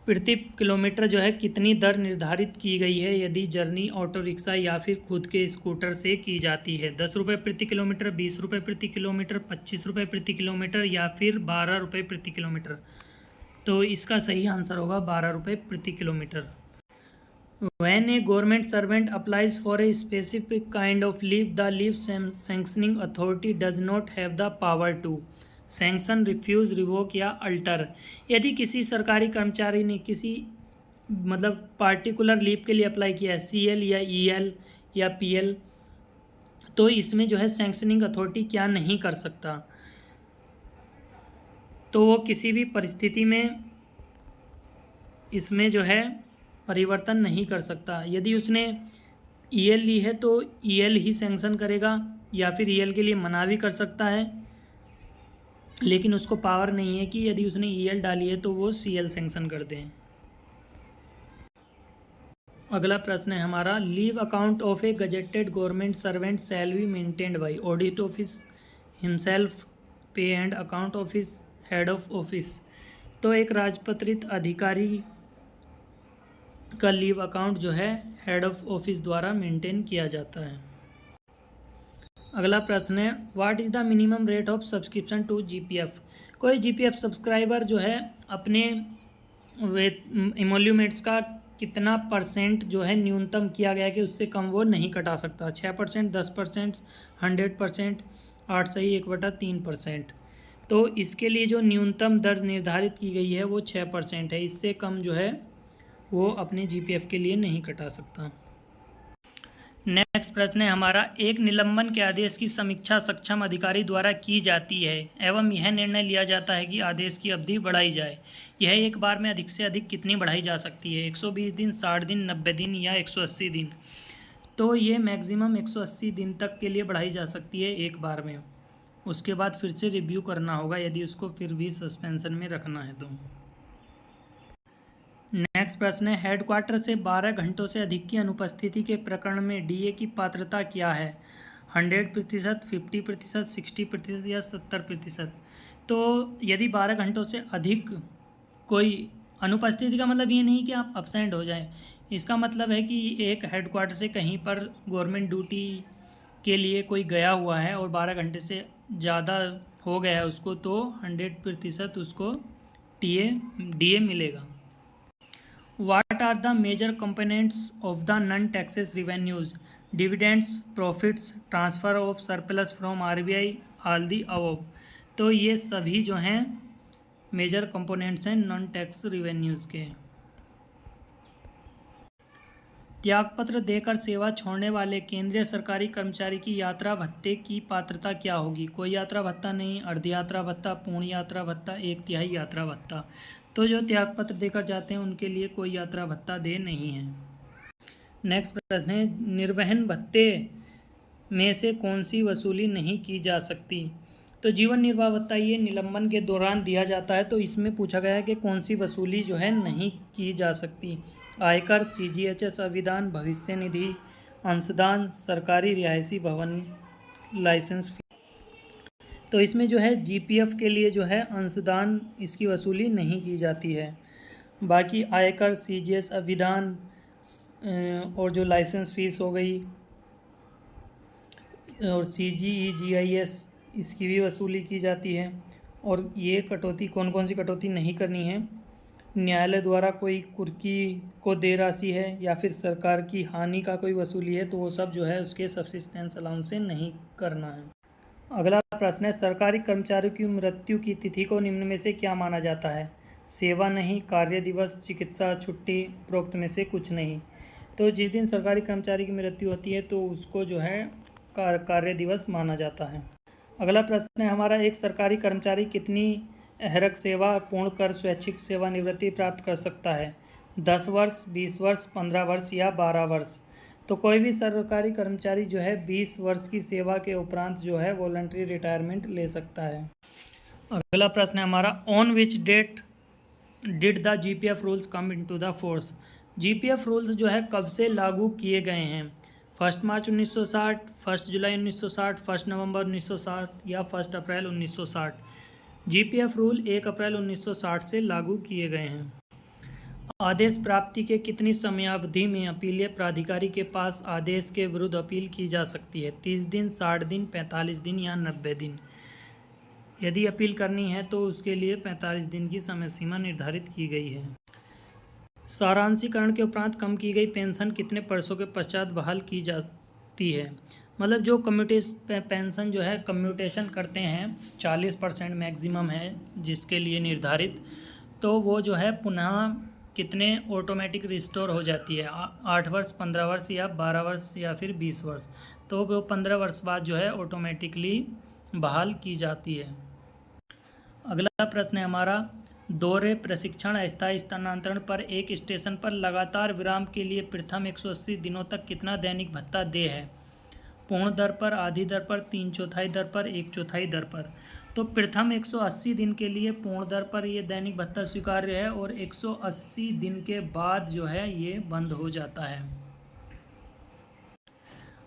प्रति किलोमीटर जो है कितनी दर निर्धारित की गई है यदि जर्नी ऑटो रिक्शा या फिर खुद के स्कूटर से की जाती है? 10 रुपये प्रति किलोमीटर, 20 रुपये प्रति किलोमीटर, 25 रुपये प्रति किलोमीटर या फिर 12 रुपये प्रति किलोमीटर? तो इसका सही आंसर होगा 12 रुपये प्रति kilometre. When a government servant applies for a specific kind of leave, the leave sanctioning authority does not have the power to sanction, refuse, revoke या alter। यदि किसी सरकारी कर्मचारी ने किसी मतलब पार्टिकुलर लीव के लिए अप्लाई किया है, CL या EL या PL, तो इसमें जो है सैंक्शनिंग अथॉरिटी क्या नहीं कर सकता? तो वो किसी भी परिस्थिति में इसमें जो है परिवर्तन नहीं कर सकता। यदि उसने EL ली है तो EL ही सैंक्शन करेगा या फिर EL के लिए मना भी कर सकता है, लेकिन उसको पावर नहीं है कि यदि उसने EL डाली है तो वो CL सैंक्शन कर दें। अगला प्रश्न है हमारा, leave account of a gazetted government servant shall be maintained by audit office himself pay and account office head of office? तो एक राजपत्रित अधिकारी का लीव अकाउंट जो है हेड ऑफ ऑफिस द्वारा मेंटेन किया जाता है। अगला प्रश्न है, what is the minimum rate of subscription to GPF? कोई GPF सब्सक्राइबर जो है अपने इमोल्यूमेंट्स का कितना परसेंट जो है न्यूनतम किया गया है कि उससे कम वो नहीं कटा सकता। 6%, 10%, 100%, 8/1/3%। तो इसके लिए जो न्यूनतम दर निर्धारित की गई है वो 6% है। इससे कम जो है वो अपने जीपीएफ के लिए नहीं कटा सकता। नेक्स्ट प्रश्न है हमारा, एक निलंबन के आदेश की समीक्षा सक्षम अधिकारी द्वारा की जाती है एवं यह निर्णय लिया जाता है कि आदेश की अवधि बढ़ाई जाए। यह एक बार में अधिक से अधिक कितनी बढ़ाई जा सकती है? 120 दिन, 60 दिन, 90 दिन या 180 दिन? तो ये मैक्सिमम 180 दिन तक के लिए बढ़ाई जा सकती है एक बार में। उसके बाद फिर से रिव्यू करना होगा यदि उसको फिर भी सस्पेंशन में रखना है तो। नेक्स्ट प्रश्न है, हेडक्वार्टर से 12 घंटों से अधिक की अनुपस्थिति के प्रकरण में डीए की पात्रता क्या है? 100%, 50%, 60% या 70%? तो यदि 12 घंटों से अधिक कोई अनुपस्थिति का मतलब ये नहीं कि आप अपसेंट हो जाएं। इसका मतलब है कि एक हेडक्वार्टर से कहीं पर गवर्नमेंट ड्यूटी के लिए कोई गया हुआ है और 12 घंटे से ज़्यादा हो गया है उसको, तो 100% उसको डीए मिलेगा। What are the major components of the non-taxes revenues? Dividends, profits, transfer of surplus from RBI, all the above। तो ये सभी जो हैं मेजर कंपोनेंट्स हैं नॉन टैक्स रिवेन्यूज़ के। त्यागपत्र देकर सेवा छोड़ने वाले केंद्रीय सरकारी कर्मचारी की यात्रा भत्ते की पात्रता क्या होगी? कोई यात्रा भत्ता नहीं, अर्ध यात्रा भत्ता, पूर्ण यात्रा भत्ता, 1/3 यात्रा भत्ता। तो जो त्यागपत्र देकर जाते हैं उनके लिए कोई यात्रा भत्ता दे नहीं है। नेक्स्ट प्रश्न है, निर्वहन भत्ते में से कौन सी वसूली नहीं की जा सकती? तो जीवन निर्वाह भत्ता ये निलंबन के दौरान दिया जाता है, तो इसमें पूछा गया है कि कौन सी वसूली जो है नहीं की जा सकती। आयकर, सीजीएचएस अविदान, भविष्य निधि, अंशदान, सरकारी रिहायशी भवन लाइसेंस फी। तो इसमें जो है जीपीएफ के लिए जो है अंशदान इसकी वसूली नहीं की जाती है। बाकी आयकर, सीजीएस अविदान और जो लाइसेंस फ़ीस हो गई और सीजीईजीआईएस इसकी भी वसूली की जाती है। और ये कटौती कौन कौन सी कटौती नहीं करनी है? न्यायालय द्वारा कोई कुर्की को दे राशि है या फिर सरकार की हानि का कोई वसूली है, तो वो सब जो है उसके सब्सिस्टेंस अलाउंस से नहीं करना है। अगला प्रश्न है, सरकारी कर्मचारियों की मृत्यु की तिथि को निम्न में से क्या माना जाता है? सेवा नहीं, कार्य दिवस, चिकित्सा छुट्टी, उपरोक्त में से कुछ नहीं। तो जिस दिन सरकारी कर्मचारी की मृत्यु होती है तो उसको जो है कार्य दिवस माना जाता है। अगला प्रश्न है हमारा, एक सरकारी कर्मचारी कितनी अहरक सेवा पूर्ण कर स्वैच्छिक सेवानिवृत्ति प्राप्त कर सकता है? 10 वर्ष, 20 वर्ष, 15 वर्ष या 12 वर्ष? तो कोई भी सरकारी कर्मचारी जो है 20 वर्ष की सेवा के उपरांत जो है वॉलंटरी रिटायरमेंट ले सकता है। अगला प्रश्न है हमारा, on which date did the GPF rules come into the force? GPF rules जो है कब से लागू किए गए हैं? 1 मार्च 1960, 1 जुलाई 1960, 1 नवंबर 1960 या 1 अप्रैल 1960? जीपीएफ रूल 1 अप्रैल 1960 से लागू किए गए हैं। आदेश प्राप्ति के कितनी समयावधि में अपीलीय प्राधिकारी के पास आदेश के विरुद्ध अपील की जा सकती है? 30 दिन, 60 दिन, 45 दिन या 90 दिन? यदि अपील करनी है तो उसके लिए 45 दिन की समय सीमा निर्धारित की गई है। सारांशीकरण के उपरांत कम की गई पेंशन कितने वर्षों के पश्चात बहाल की जाती है? मतलब जो पेंशन जो है कम्यूटेशन करते हैं 40% मैक्सिमम है जिसके लिए निर्धारित, तो वो जो है पुनः कितने ऑटोमेटिक रिस्टोर हो जाती है? 8 वर्ष, 15 वर्ष या 12 वर्ष या फिर 20 वर्ष? तो वो 15 वर्ष बाद जो है ऑटोमेटिकली बहाल की जाती है। अगला प्रश्न है हमारा, दौरे, प्रशिक्षण, अस्थायी स्थानांतरण पर एक स्टेशन पर लगातार विराम के लिए प्रथम 180 दिनों तक कितना दैनिक भत्ता देय है? पूर्ण दर पर, आधी दर पर, 3/4 दर पर, 1/4 दर पर? तो प्रथम 180 दिन के लिए पूर्ण दर पर ये दैनिक भत्ता स्वीकार्य है और 180 दिन के बाद जो है ये बंद हो जाता है।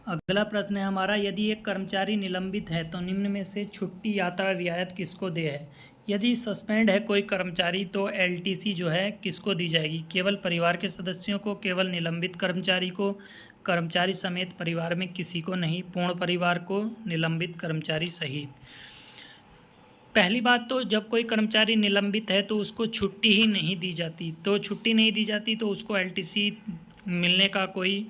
अगला प्रश्न है हमारा, यदि एक कर्मचारी निलंबित है तो निम्न में से छुट्टी यात्रा रियायत किसको दे है? यदि सस्पेंड है कोई कर्मचारी तो एलटीसी जो है किसको दी जाएगी? केवल परिवार के सदस्यों को, केवल निलंबित कर्मचारी को, कर्मचारी समेत परिवार में किसी को नहीं, पूर्ण परिवार को, निलंबित कर्मचारी सहित? पहली बात तो जब कोई कर्मचारी निलंबित है तो उसको छुट्टी ही नहीं दी जाती, तो छुट्टी नहीं दी जाती तो उसको एलटीसी मिलने का कोई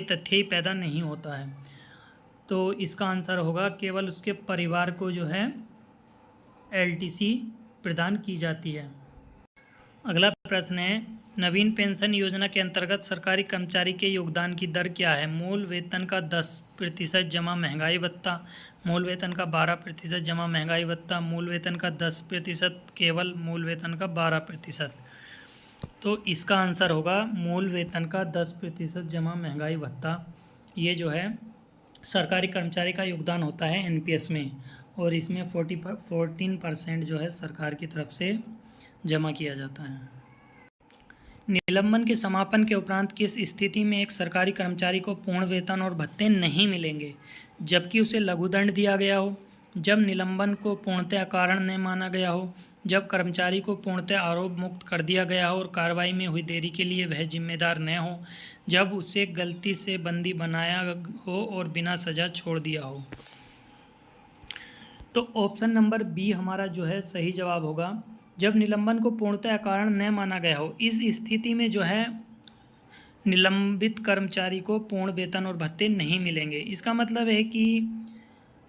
तथ्य ही पैदा नहीं होता है। तो इसका आंसर होगा केवल उसके परिवार को जो है एलटीसी प्रदान की जाती है। अगला प्रश्न है, नवीन पेंशन योजना के अंतर्गत सरकारी कर्मचारी के योगदान की दर क्या है? मूल वेतन का 10% जमा महंगाई भत्ता, मूल वेतन का 12% जमा महंगाई भत्ता, मूल वेतन का 10%, केवल मूल वेतन का 12%। तो इसका आंसर होगा मूल वेतन का 10% जमा महंगाई भत्ता। ये जो है सरकारी कर्मचारी का योगदान होता है एनपीएस में, और इसमें 14% जो है सरकार की तरफ से जमा किया जाता है। निलंबन के समापन के उपरांत किस स्थिति में एक सरकारी कर्मचारी को पूर्ण वेतन और भत्ते नहीं मिलेंगे? जबकि उसे लघुदंड दिया गया हो, जब निलंबन को पूर्णतः अकारण न माना गया हो, जब कर्मचारी को पूर्णतः आरोप मुक्त कर दिया गया हो और कार्रवाई में हुई देरी के लिए वह जिम्मेदार न हो, जब उसे गलती से बंदी बनाया हो और बिना सजा छोड़ दिया हो। तो ऑप्शन नंबर बी हमारा जो है सही जवाब होगा, जब निलंबन को पूर्णतः अकारण न माना गया हो। इस स्थिति में जो है निलंबित कर्मचारी को पूर्ण वेतन और भत्ते नहीं मिलेंगे। इसका मतलब है कि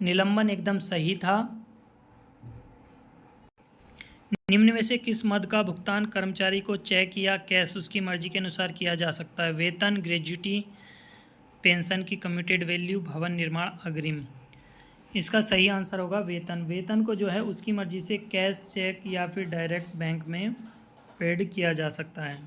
निलंबन एकदम सही था। निम्न में से किस मद का भुगतान कर्मचारी को चेक या कैश उसकी मर्जी के अनुसार किया जा सकता है? वेतन, ग्रेच्युटी, पेंशन की कम्यूटेड वैल्यू, भवन निर्माण अग्रिम। इसका सही आंसर होगा वेतन। वेतन को जो है उसकी मर्जी से कैश, चेक या फिर डायरेक्ट बैंक में पेड किया जा सकता है।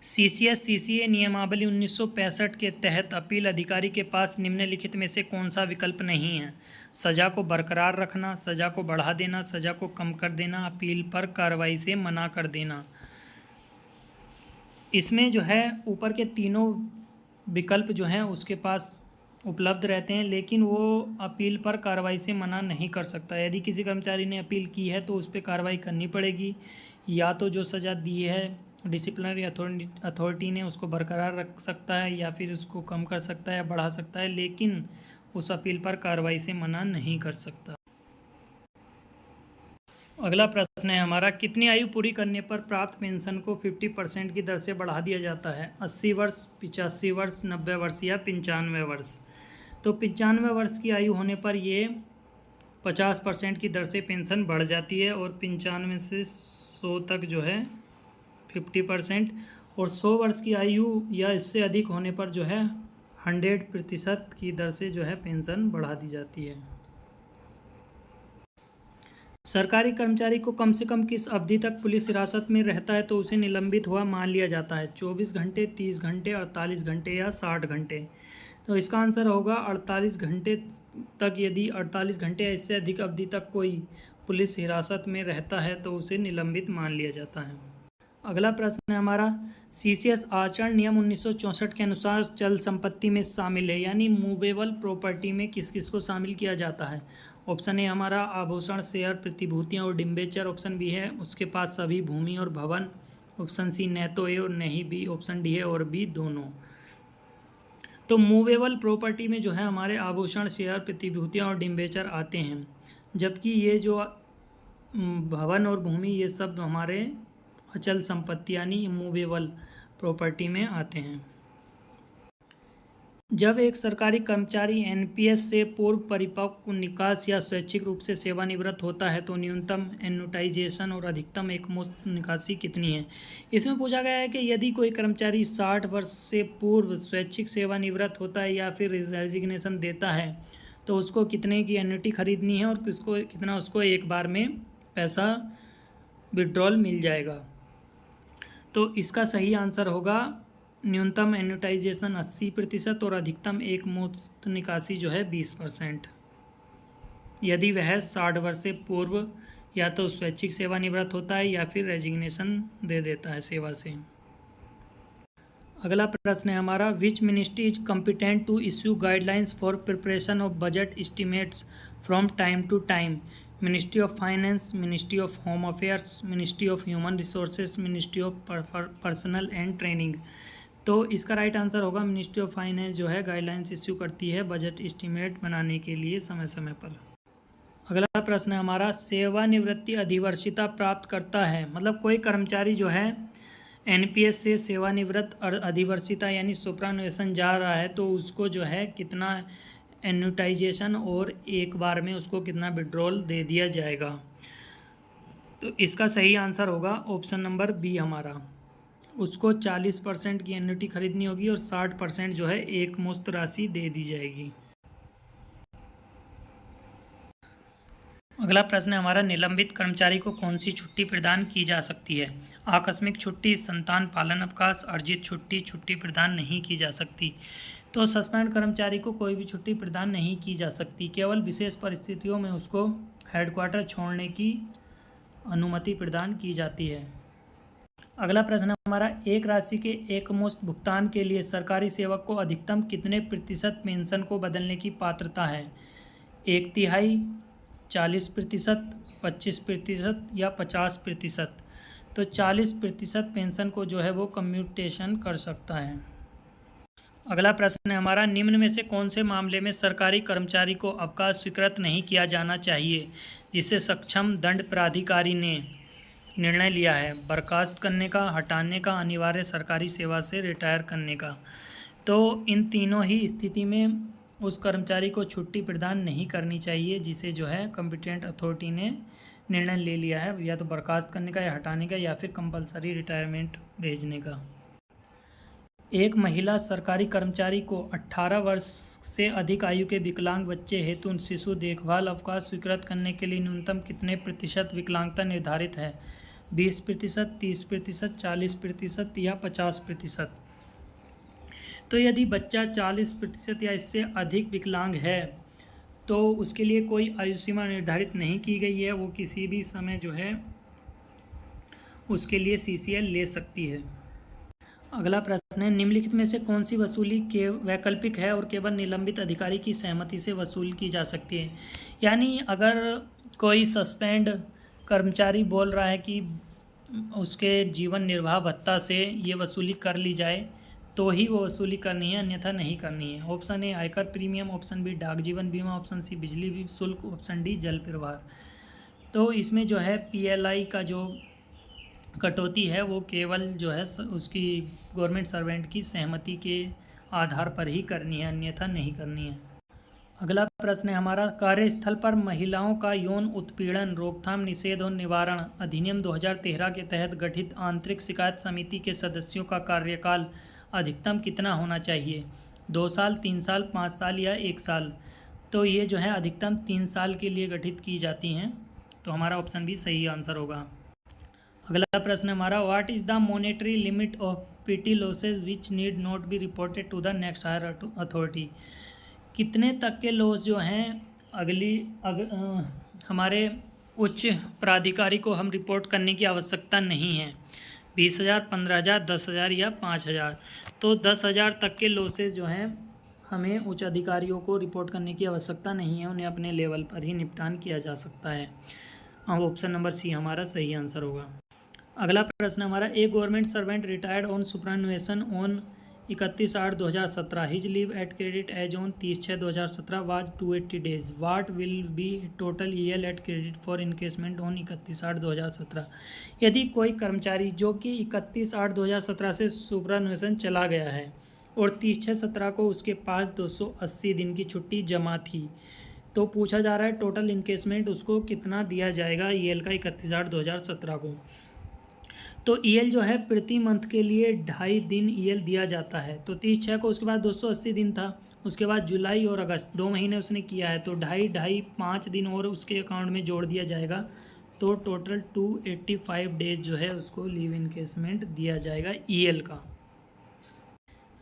CCS-CCA नियमावली 1965 के तहत अपील अधिकारी के पास निम्नलिखित में से कौन सा विकल्प नहीं है? सजा को बरकरार रखना, सजा को बढ़ा देना, सजा को कम कर देना, अपील पर कार्रवाई से मना कर देना। इसमें जो है ऊपर के तीनों विकल्प जो हैं उसके पास उपलब्ध रहते हैं, लेकिन वो अपील पर कार्रवाई से मना नहीं कर सकता। यदि किसी कर्मचारी ने अपील की है तो उस पर कार्रवाई करनी पड़ेगी, या तो जो सज़ा दी है डिसिप्लिनरी अथॉरिटी ने उसको बरकरार रख सकता है, या फिर उसको कम कर सकता है या बढ़ा सकता है, लेकिन उस अपील पर कार्रवाई से मना नहीं कर सकता। अगला प्रश्न है हमारा, कितनी आयु पूरी करने पर प्राप्त पेंशन को 50% की दर से बढ़ा दिया जाता है? 80 वर्ष, 85 वर्ष, 90 वर्ष या 95 वर्ष? तो 95 वर्ष की आयु होने पर ये 50% की दर से पेंशन बढ़ जाती है, और 95 से 100 तक जो है 50%, और 100 वर्ष की आयु या इससे अधिक होने पर जो है 100% की दर से जो है पेंशन बढ़ा दी जाती है। सरकारी कर्मचारी को कम से कम किस अवधि तक पुलिस हिरासत में रहता है तो उसे निलंबित हुआ मान लिया जाता है? 24 घंटे, 30 घंटे, 48 घंटे या 60 घंटे? तो इसका आंसर होगा 48 घंटे तक। यदि 48 घंटे या इससे अधिक अवधि तक कोई पुलिस हिरासत में रहता है तो उसे निलंबित मान लिया जाता है। अगला प्रश्न है हमारा, CCS आचरण नियम 1964 के अनुसार चल संपत्ति में शामिल है, यानी मूवेबल प्रॉपर्टी में किस किस को शामिल किया जाता है? ऑप्शन ए हमारा आभूषण, शेयर, प्रतिभूतियाँ और डिम्बेचर। ऑप्शन बी है उसके पास सभी भूमि और भवन। ऑप्शन सी न तो ए और न ही बी। ऑप्शन डी है और बी दोनों। तो मूवेबल प्रॉपर्टी में जो है हमारे आभूषण, शेयर, प्रतिभूतियाँ और डिम्बेचर आते हैं, जबकि ये जो भवन और भूमि ये सब हमारे अचल संपत्ति यानी इमूवेबल प्रॉपर्टी में आते हैं। जब एक सरकारी कर्मचारी एनपीएस से पूर्व परिपक्व, निकास या स्वैच्छिक रूप से सेवानिवृत्त होता है तो न्यूनतम एन्युटाइजेशन और अधिकतम एकमुश्त निकासी कितनी है? इसमें पूछा गया है कि यदि कोई कर्मचारी 60 वर्ष से पूर्व स्वैच्छिक सेवानिवृत्त होता है या फिर रेजिग्नेशन देता है तो उसको कितने की एन्युटी खरीदनी है और कितना उसको एक बार में पैसा विड्रॉल मिल जाएगा। तो इसका सही आंसर होगा न्यूनतम एन्युटाइजेशन 80% और अधिकतम एकमुश्त निकासी जो है 20%, यदि वह 60 वर्ष से पूर्व या तो स्वैच्छिक सेवानिवृत्त होता है या फिर रेजिग्नेशन दे देता है सेवा से। अगला प्रश्न है हमारा, which ministry is competent to issue guidelines for preparation of budget estimates from time to time? Ministry of finance, ministry of home affairs, ministry of human resources, ministry of personal and training. तो इसका right answer होगा ministry of finance जो है guidelines issue करती है budget estimate बनाने के लिए समय समय पर। अगला प्रश्न है हमारा, सेवानिवृत्ति अधिवर्षिता प्राप्त करता है, मतलब कोई कर्मचारी जो है एनपीएस से सेवानिवृत्त अधिवर्षिता यानी सुपरएनुएशन जा रहा है तो उसको जो है कितना एन्यूटाइजेशन और एक बार में उसको कितना विड्रॉल दे दिया जाएगा। तो इसका सही आंसर होगा ऑप्शन नंबर बी हमारा, उसको 40% की एन्युटी खरीदनी होगी और 60% जो है एक मुश्त राशि दे दी जाएगी। अगला प्रश्न है हमारा, निलंबित कर्मचारी को कौन सी छुट्टी प्रदान की जा सकती है? आकस्मिक छुट्टी, संतान पालन अवकाश, अर्जित छुट्टी, छुट्टी प्रदान नहीं की जा सकती। तो सस्पेंड कर्मचारी को कोई भी छुट्टी प्रदान नहीं की जा सकती, केवल विशेष परिस्थितियों में उसको हेडक्वार्टर छोड़ने की अनुमति प्रदान की जाती है। अगला प्रश्न हमारा, एक राशि के एकमुश्त भुगतान के लिए सरकारी सेवक को अधिकतम कितने प्रतिशत पेंशन को बदलने की पात्रता है? 1/3, 40%, 25% या 50%। तो 40% पेंशन को जो है वो कम्यूटेशन कर सकता है। अगला प्रश्न है हमारा, निम्न में से कौन से मामले में सरकारी कर्मचारी को अवकाश स्वीकृत नहीं किया जाना चाहिए जिसे सक्षम दंड प्राधिकारी ने निर्णय लिया है? बर्खास्त करने का, हटाने का, अनिवार्य सरकारी सेवा से रिटायर करने का। तो इन तीनों ही स्थिति में उस कर्मचारी को छुट्टी प्रदान नहीं करनी चाहिए जिसे जो है कॉम्पिटेंट अथॉरिटी ने निर्णय ले लिया है, या तो बर्खास्त करने का या हटाने का या फिर कंपलसरी रिटायरमेंट भेजने का। एक महिला सरकारी कर्मचारी को 18 वर्ष से अधिक आयु के विकलांग बच्चे हेतु शिशु देखभाल अवकाश स्वीकृत करने के लिए न्यूनतम कितने प्रतिशत विकलांगता निर्धारित है? 20%, 30%, 40% या 50%। तो यदि बच्चा 40% या इससे अधिक विकलांग है तो उसके लिए कोई आयु सीमा निर्धारित नहीं की गई है, वो किसी भी समय जो है उसके लिए CCL ले सकती है। अगला प्रश्न है, निम्नलिखित में से कौन सी वसूली के वैकल्पिक है और केवल निलंबित अधिकारी की सहमति से वसूल की जा सकती है? यानी अगर कोई सस्पेंड कर्मचारी बोल रहा है कि उसके जीवन निर्वाह भत्ता से ये वसूली कर ली जाए तो ही वो वसूली करनी है, अन्यथा नहीं करनी है। ऑप्शन ए आयकर प्रीमियम, ऑप्शन बी डाक जीवन बीमा, ऑप्शन सी बिजली शुल्क, ऑप्शन डी जल प्रवाह। तो इसमें जो है PLI का जो कटौती है वो केवल जो है उसकी गवर्नमेंट सर्वेंट की सहमति के आधार पर ही करनी है, अन्यथा नहीं करनी है। अगला प्रश्न है हमारा, कार्यस्थल पर महिलाओं का यौन उत्पीड़न रोकथाम निषेध और निवारण अधिनियम 2013 के तहत गठित आंतरिक शिकायत समिति के सदस्यों का कार्यकाल अधिकतम कितना होना चाहिए? 2 साल, 3 साल, 5 साल या 1 साल? तो ये जो है अधिकतम 3 साल के लिए गठित की जाती हैं, तो हमारा ऑप्शन भी सही आंसर होगा। अगला प्रश्न हमारा, what is the monetary limit of petty losses which need not be reported to the next higher authority? कितने तक के लॉस जो हैं हमारे उच्च प्राधिकारी को हम रिपोर्ट करने की आवश्यकता नहीं है? 20,000, 15,000, 10,000 या 5,000? तो 10,000 तक के लॉसेज जो हैं हमें उच्च अधिकारियों को रिपोर्ट करने की आवश्यकता नहीं है, उन्हें अपने लेवल पर ही निपटान किया जा सकता है। ऑप्शन नंबर सी हमारा सही आंसर होगा। अगला प्रश्न हमारा, a government servant retired on superannuation on 31/8/2017 his leave at credit as on 30/6/2017 was 280 days. What will be total EL at credit for encashment on 31/8/2017? यदि कोई कर्मचारी जो कि 31/8/2017 से सुपरएनुएशन चला गया है और 30/6/17 को उसके पास 280 दिन की छुट्टी जमा थी, तो पूछा जा रहा है टोटल इनकेसमेंट उसको कितना दिया जाएगा EL का 31/8/2017 को। तो EL जो है प्रति मंथ के लिए 2.5 दिन EL दिया जाता है। तो 30/6 को उसके बाद 280 दिन था, उसके बाद जुलाई और अगस्त 2 महीने उसने किया है, तो 2.5 5 दिन और उसके अकाउंट में जोड़ दिया जाएगा, तो टोटल 285 डेज जो है उसको लीव इनकेसमेंट दिया जाएगा EL का।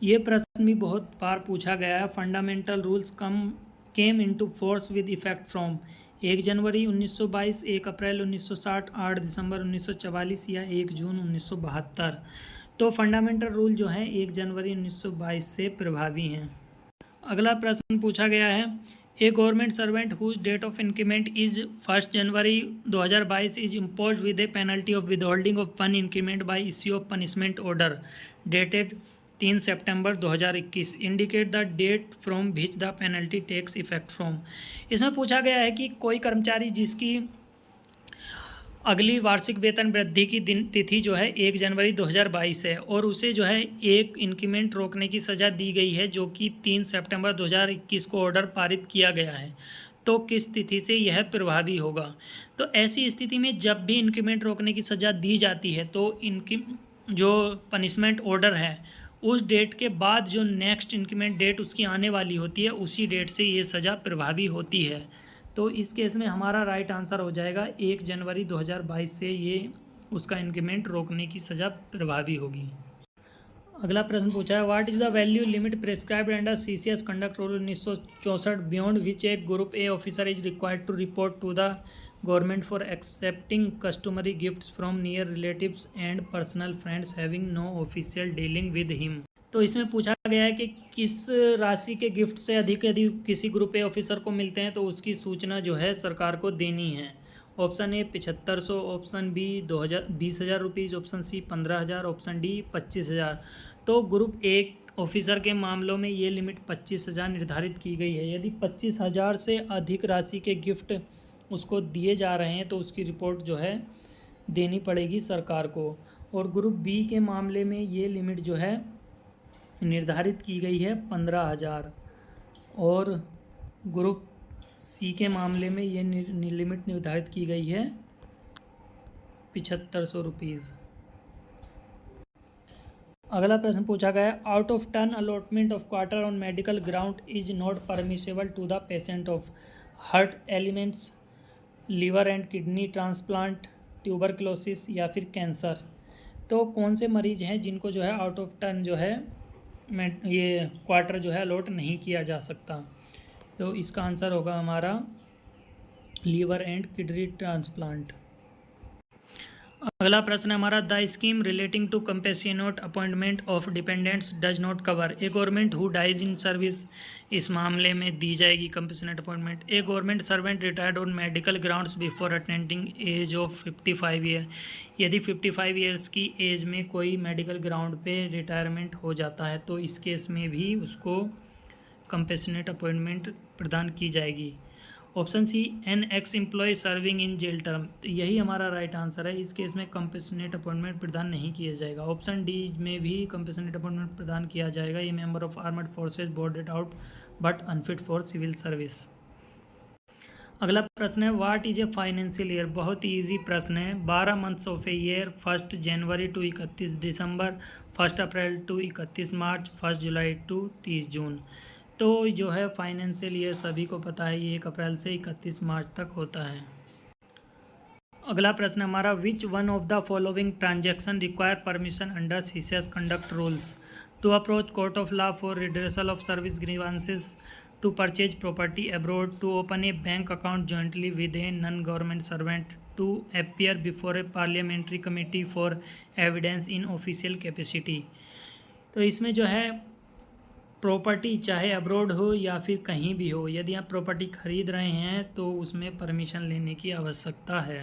ये प्रश्न भी बहुत बार पूछा गया है। Fundamental rules came into force with effect from 1 जनवरी 1922, 1 अप्रैल 1960, 8 दिसंबर 1944 या 1 जून 1972? तो फंडामेंटल रूल जो है 1 जनवरी 1922 से प्रभावी हैं। अगला प्रश्न पूछा गया है, a government servant whose date of increment is 1 January 2022 is imposed with a penalty of withholding of 1 increment by issue of punishment order dated 3 September 2021। Indicate the date from which the penalty takes effect from. इसमें पूछा गया है कि कोई कर्मचारी जिसकी अगली वार्षिक वेतन वृद्धि की दिन तिथि जो है 1 जनवरी 2022 है और उसे जो है एक इंक्रीमेंट रोकने की सज़ा दी गई है जो कि 3 सितंबर 2021 को ऑर्डर पारित किया गया है, तो किस तिथि से यह प्रभावी होगा। तो ऐसी स्थिति में जब भी इंक्रीमेंट रोकने की सज़ा दी जाती है तो इनकी जो पनिशमेंट ऑर्डर है उस डेट के बाद जो नेक्स्ट इंक्रीमेंट डेट उसकी आने वाली होती है उसी डेट से ये सज़ा प्रभावी होती है। तो इस केस में हमारा राइट आंसर हो जाएगा 1 जनवरी 2022 से ये उसका इंक्रीमेंट रोकने की सज़ा प्रभावी होगी। अगला प्रश्न पूछा है what is the value limit prescribed under CCS conduct rule 1964 beyond which a group A officer is required to report to the government for accepting customary gifts from near relatives and personal friends having no official dealing with him. तो इसमें पूछा गया है कि किस राशि के gift से अधिक यदि किसी ग्रुप ए ऑफिसर को मिलते हैं तो उसकी सूचना जो है सरकार को देनी है। Option A 7500, option B 20,000 rupees, option C 15,000, option D 25,000। तो ग्रुप ए ऑफिसर के मामलों में ये लिमिट 25,000 निर्धारित की गई है। यदि 25,000 से अधिक राशि के गिफ्ट उसको दिए जा रहे हैं तो उसकी रिपोर्ट जो है देनी पड़ेगी सरकार को। और ग्रुप बी के मामले में ये लिमिट जो है निर्धारित की गई है 15,000 और ग्रुप सी के मामले में ये लिमिट निर्धारित की गई है 7500 रुपीज़। अगला प्रश्न पूछा गया है out of turn allotment of quarter on medical ground is not permissible to the patient of heart elements, liver and kidney transplant, tuberculosis या फिर कैंसर। तो कौन से मरीज हैं जिनको जो है आउट ऑफ टर्न जो है ये क्वार्टर जो है अलॉट नहीं किया जा सकता। तो इसका आंसर होगा हमारा लीवर एंड किडनी ट्रांसप्लांट। अगला प्रश्न है हमारा the scheme relating to compassionate appointment of dependents does not cover a government who dies in service. इस मामले में दी जाएगी compassionate appointment a government servant retired on medical grounds before attending age of 55 year. यदि 55 years की as में कोई medical ground पे रिटायरमेंट हो जाता है तो इस केस में भी उसको कंपेशनेट अपॉइंटमेंट प्रदान की जाएगी। Option C an ex employ serving in jail term. यही हमारा राइट आंसर है। इस केस में कंपेशनेट अपॉइंटमेंट प्रदान नहीं किया जाएगा। ऑप्शन डी में भी कंपेशनेट अपॉइंटमेंट प्रदान किया जाएगा। ये member of armed forces boarded out but unfit for civil service. अगला प्रश्न है what is a financial year. बहुत ही ईजी प्रश्न है। 12 months of a year 1 January to 31 December, 1 April to 31 March, 1 July to 30 June. तो जो है फाइनेंशियल ईयर सभी को पता है ये 1 अप्रैल से 31 मार्च तक होता है। अगला प्रश्न हमारा which one of the following transaction require permission under CCS conduct rules to approach court of law for redressal of service grievances, to purchase property abroad, to open a bank account jointly with a non government servant, to appear before a parliamentary committee for evidence in official capacity. तो इसमें जो है property चाहे abroad हो या फिर कहीं भी हो, यदि आप प्रॉपर्टी खरीद रहे हैं तो उसमें परमिशन लेने की आवश्यकता है।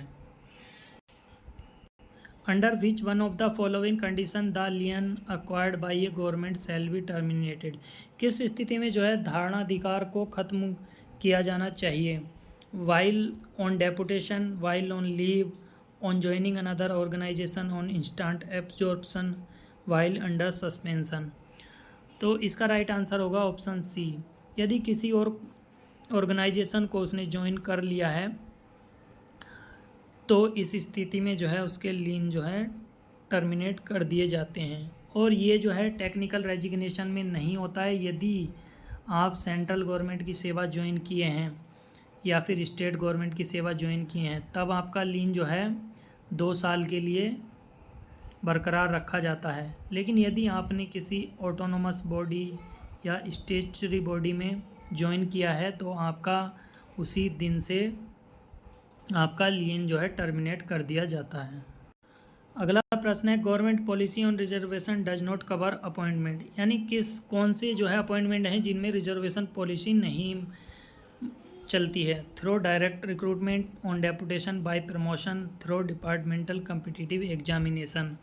Under which one of the following condition the lien acquired by a government shall be terminated. किस स्थिति में जो है धारणाधिकार को खत्म किया जाना चाहिए। While on deputation, while on leave, on joining another organization, on instant absorption, while under suspension. तो इसका राइट आंसर होगा ऑप्शन सी। यदि किसी और ऑर्गेनाइजेशन को उसने ज्वाइन कर लिया है तो इस स्थिति में जो है उसके लीन जो है टर्मिनेट कर दिए जाते हैं। और ये जो है टेक्निकल रेजिग्नेशन में नहीं होता है। यदि आप सेंट्रल गवर्नमेंट की सेवा ज्वाइन किए हैं या फिर स्टेट गवर्नमेंट की सेवा ज्वाइन किए हैं तब आपका लीन जो है 2 साल के लिए बरकरार रखा जाता है। लेकिन यदि आपने किसी ऑटोनोमस बॉडी या स्टेचुरी बॉडी में ज्वाइन किया है तो आपका उसी दिन से आपका लीन जो है टर्मिनेट कर दिया जाता है। अगला प्रश्न है government policy on reservation does not cover appointment. यानी कौन से जो है अपॉइंटमेंट हैं जिनमें रिजर्वेशन पॉलिसी नहीं चलती है। Through direct recruitment, on deputation, by promotion, through departmental competitive examination.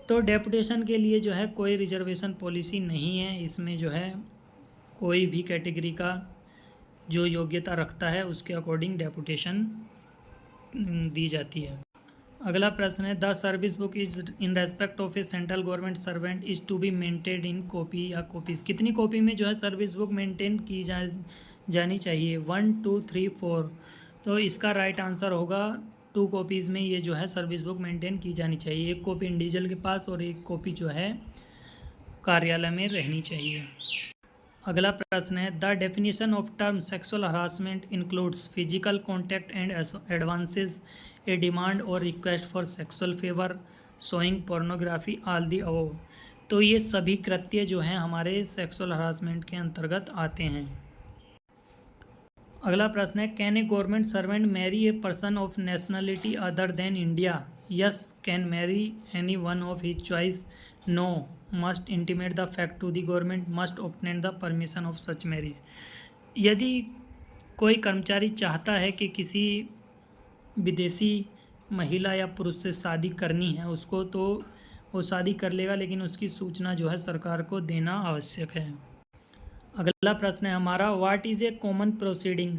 तो डेपुटेशन के लिए जो है कोई रिजर्वेशन पॉलिसी नहीं है, इसमें जो है कोई भी कैटेगरी का जो योग्यता रखता है उसके अकॉर्डिंग डेपुटेशन दी जाती है। अगला प्रश्न है, the service book is in respect of a central government servant is to be maintain in copy या कॉपीज़। कितनी कॉपी में जो है सर्विस बुक मेंटेन की जानी चाहिए? 1, 2, 3, 4। तो इसका राइट आंसर होगा 2 कॉपीज़ में ये जो है सर्विस बुक मेंटेन की जानी चाहिए। एक कॉपी इंडिविजुअल के पास और एक कॉपी जो है कार्यालय में रहनी चाहिए। अगला प्रश्न है, the definition of term sexual harassment includes physical contact and advances, a demand or request for sexual favour, showing pornography, all the above. तो ये सभी कृत्य जो हैं हमारे सेक्सुअल हरासमेंट के अंतर्गत आते हैं। अगला प्रश्न है, can a government servant marry a person of nationality other than India? Yes. Can marry any one of his choice? No. Must intimate the fact to the government, must obtain the permission of such marriage. यदि कोई कर्मचारी चाहता है कि किसी विदेशी महिला या पुरुष से शादी करनी है उसको, तो वो शादी कर लेगा, लेकिन उसकी सूचना जो है सरकार को देना आवश्यक है। अगला प्रश्न है हमारा, what is a common proceeding?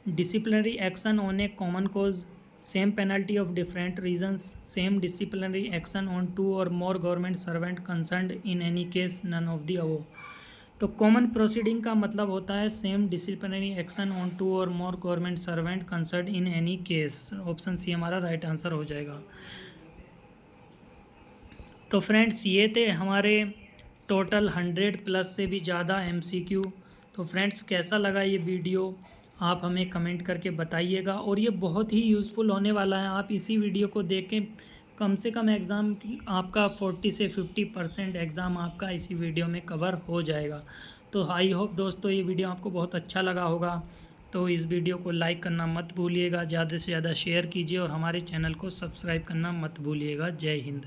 Disciplinary action on a common cause, same penalty of different reasons, same disciplinary action on 2 or more government servant concerned in any case, none of the above. तो common proceeding का मतलब होता है same disciplinary action on 2 or more government servant concerned in any case. Option C हमारा right answer हो जाएगा। तो friends ये थे हमारे टोटल 100+ से भी ज़्यादा MCQ। तो फ्रेंड्स कैसा लगा ये वीडियो आप हमें कमेंट करके बताइएगा, और ये बहुत ही यूज़फुल होने वाला है। आप इसी वीडियो को देख के कम से कम एग्ज़ाम आपका 40 से 50% एग्ज़ाम आपका इसी वीडियो में कवर हो जाएगा। तो आई होप दोस्तों ये वीडियो आपको बहुत अच्छा लगा होगा। तो इस वीडियो को लाइक करना मत भूलिएगा, ज़्यादा से ज़्यादा शेयर कीजिए और हमारे चैनल को सब्सक्राइब करना मत भूलिएगा। जय हिंद।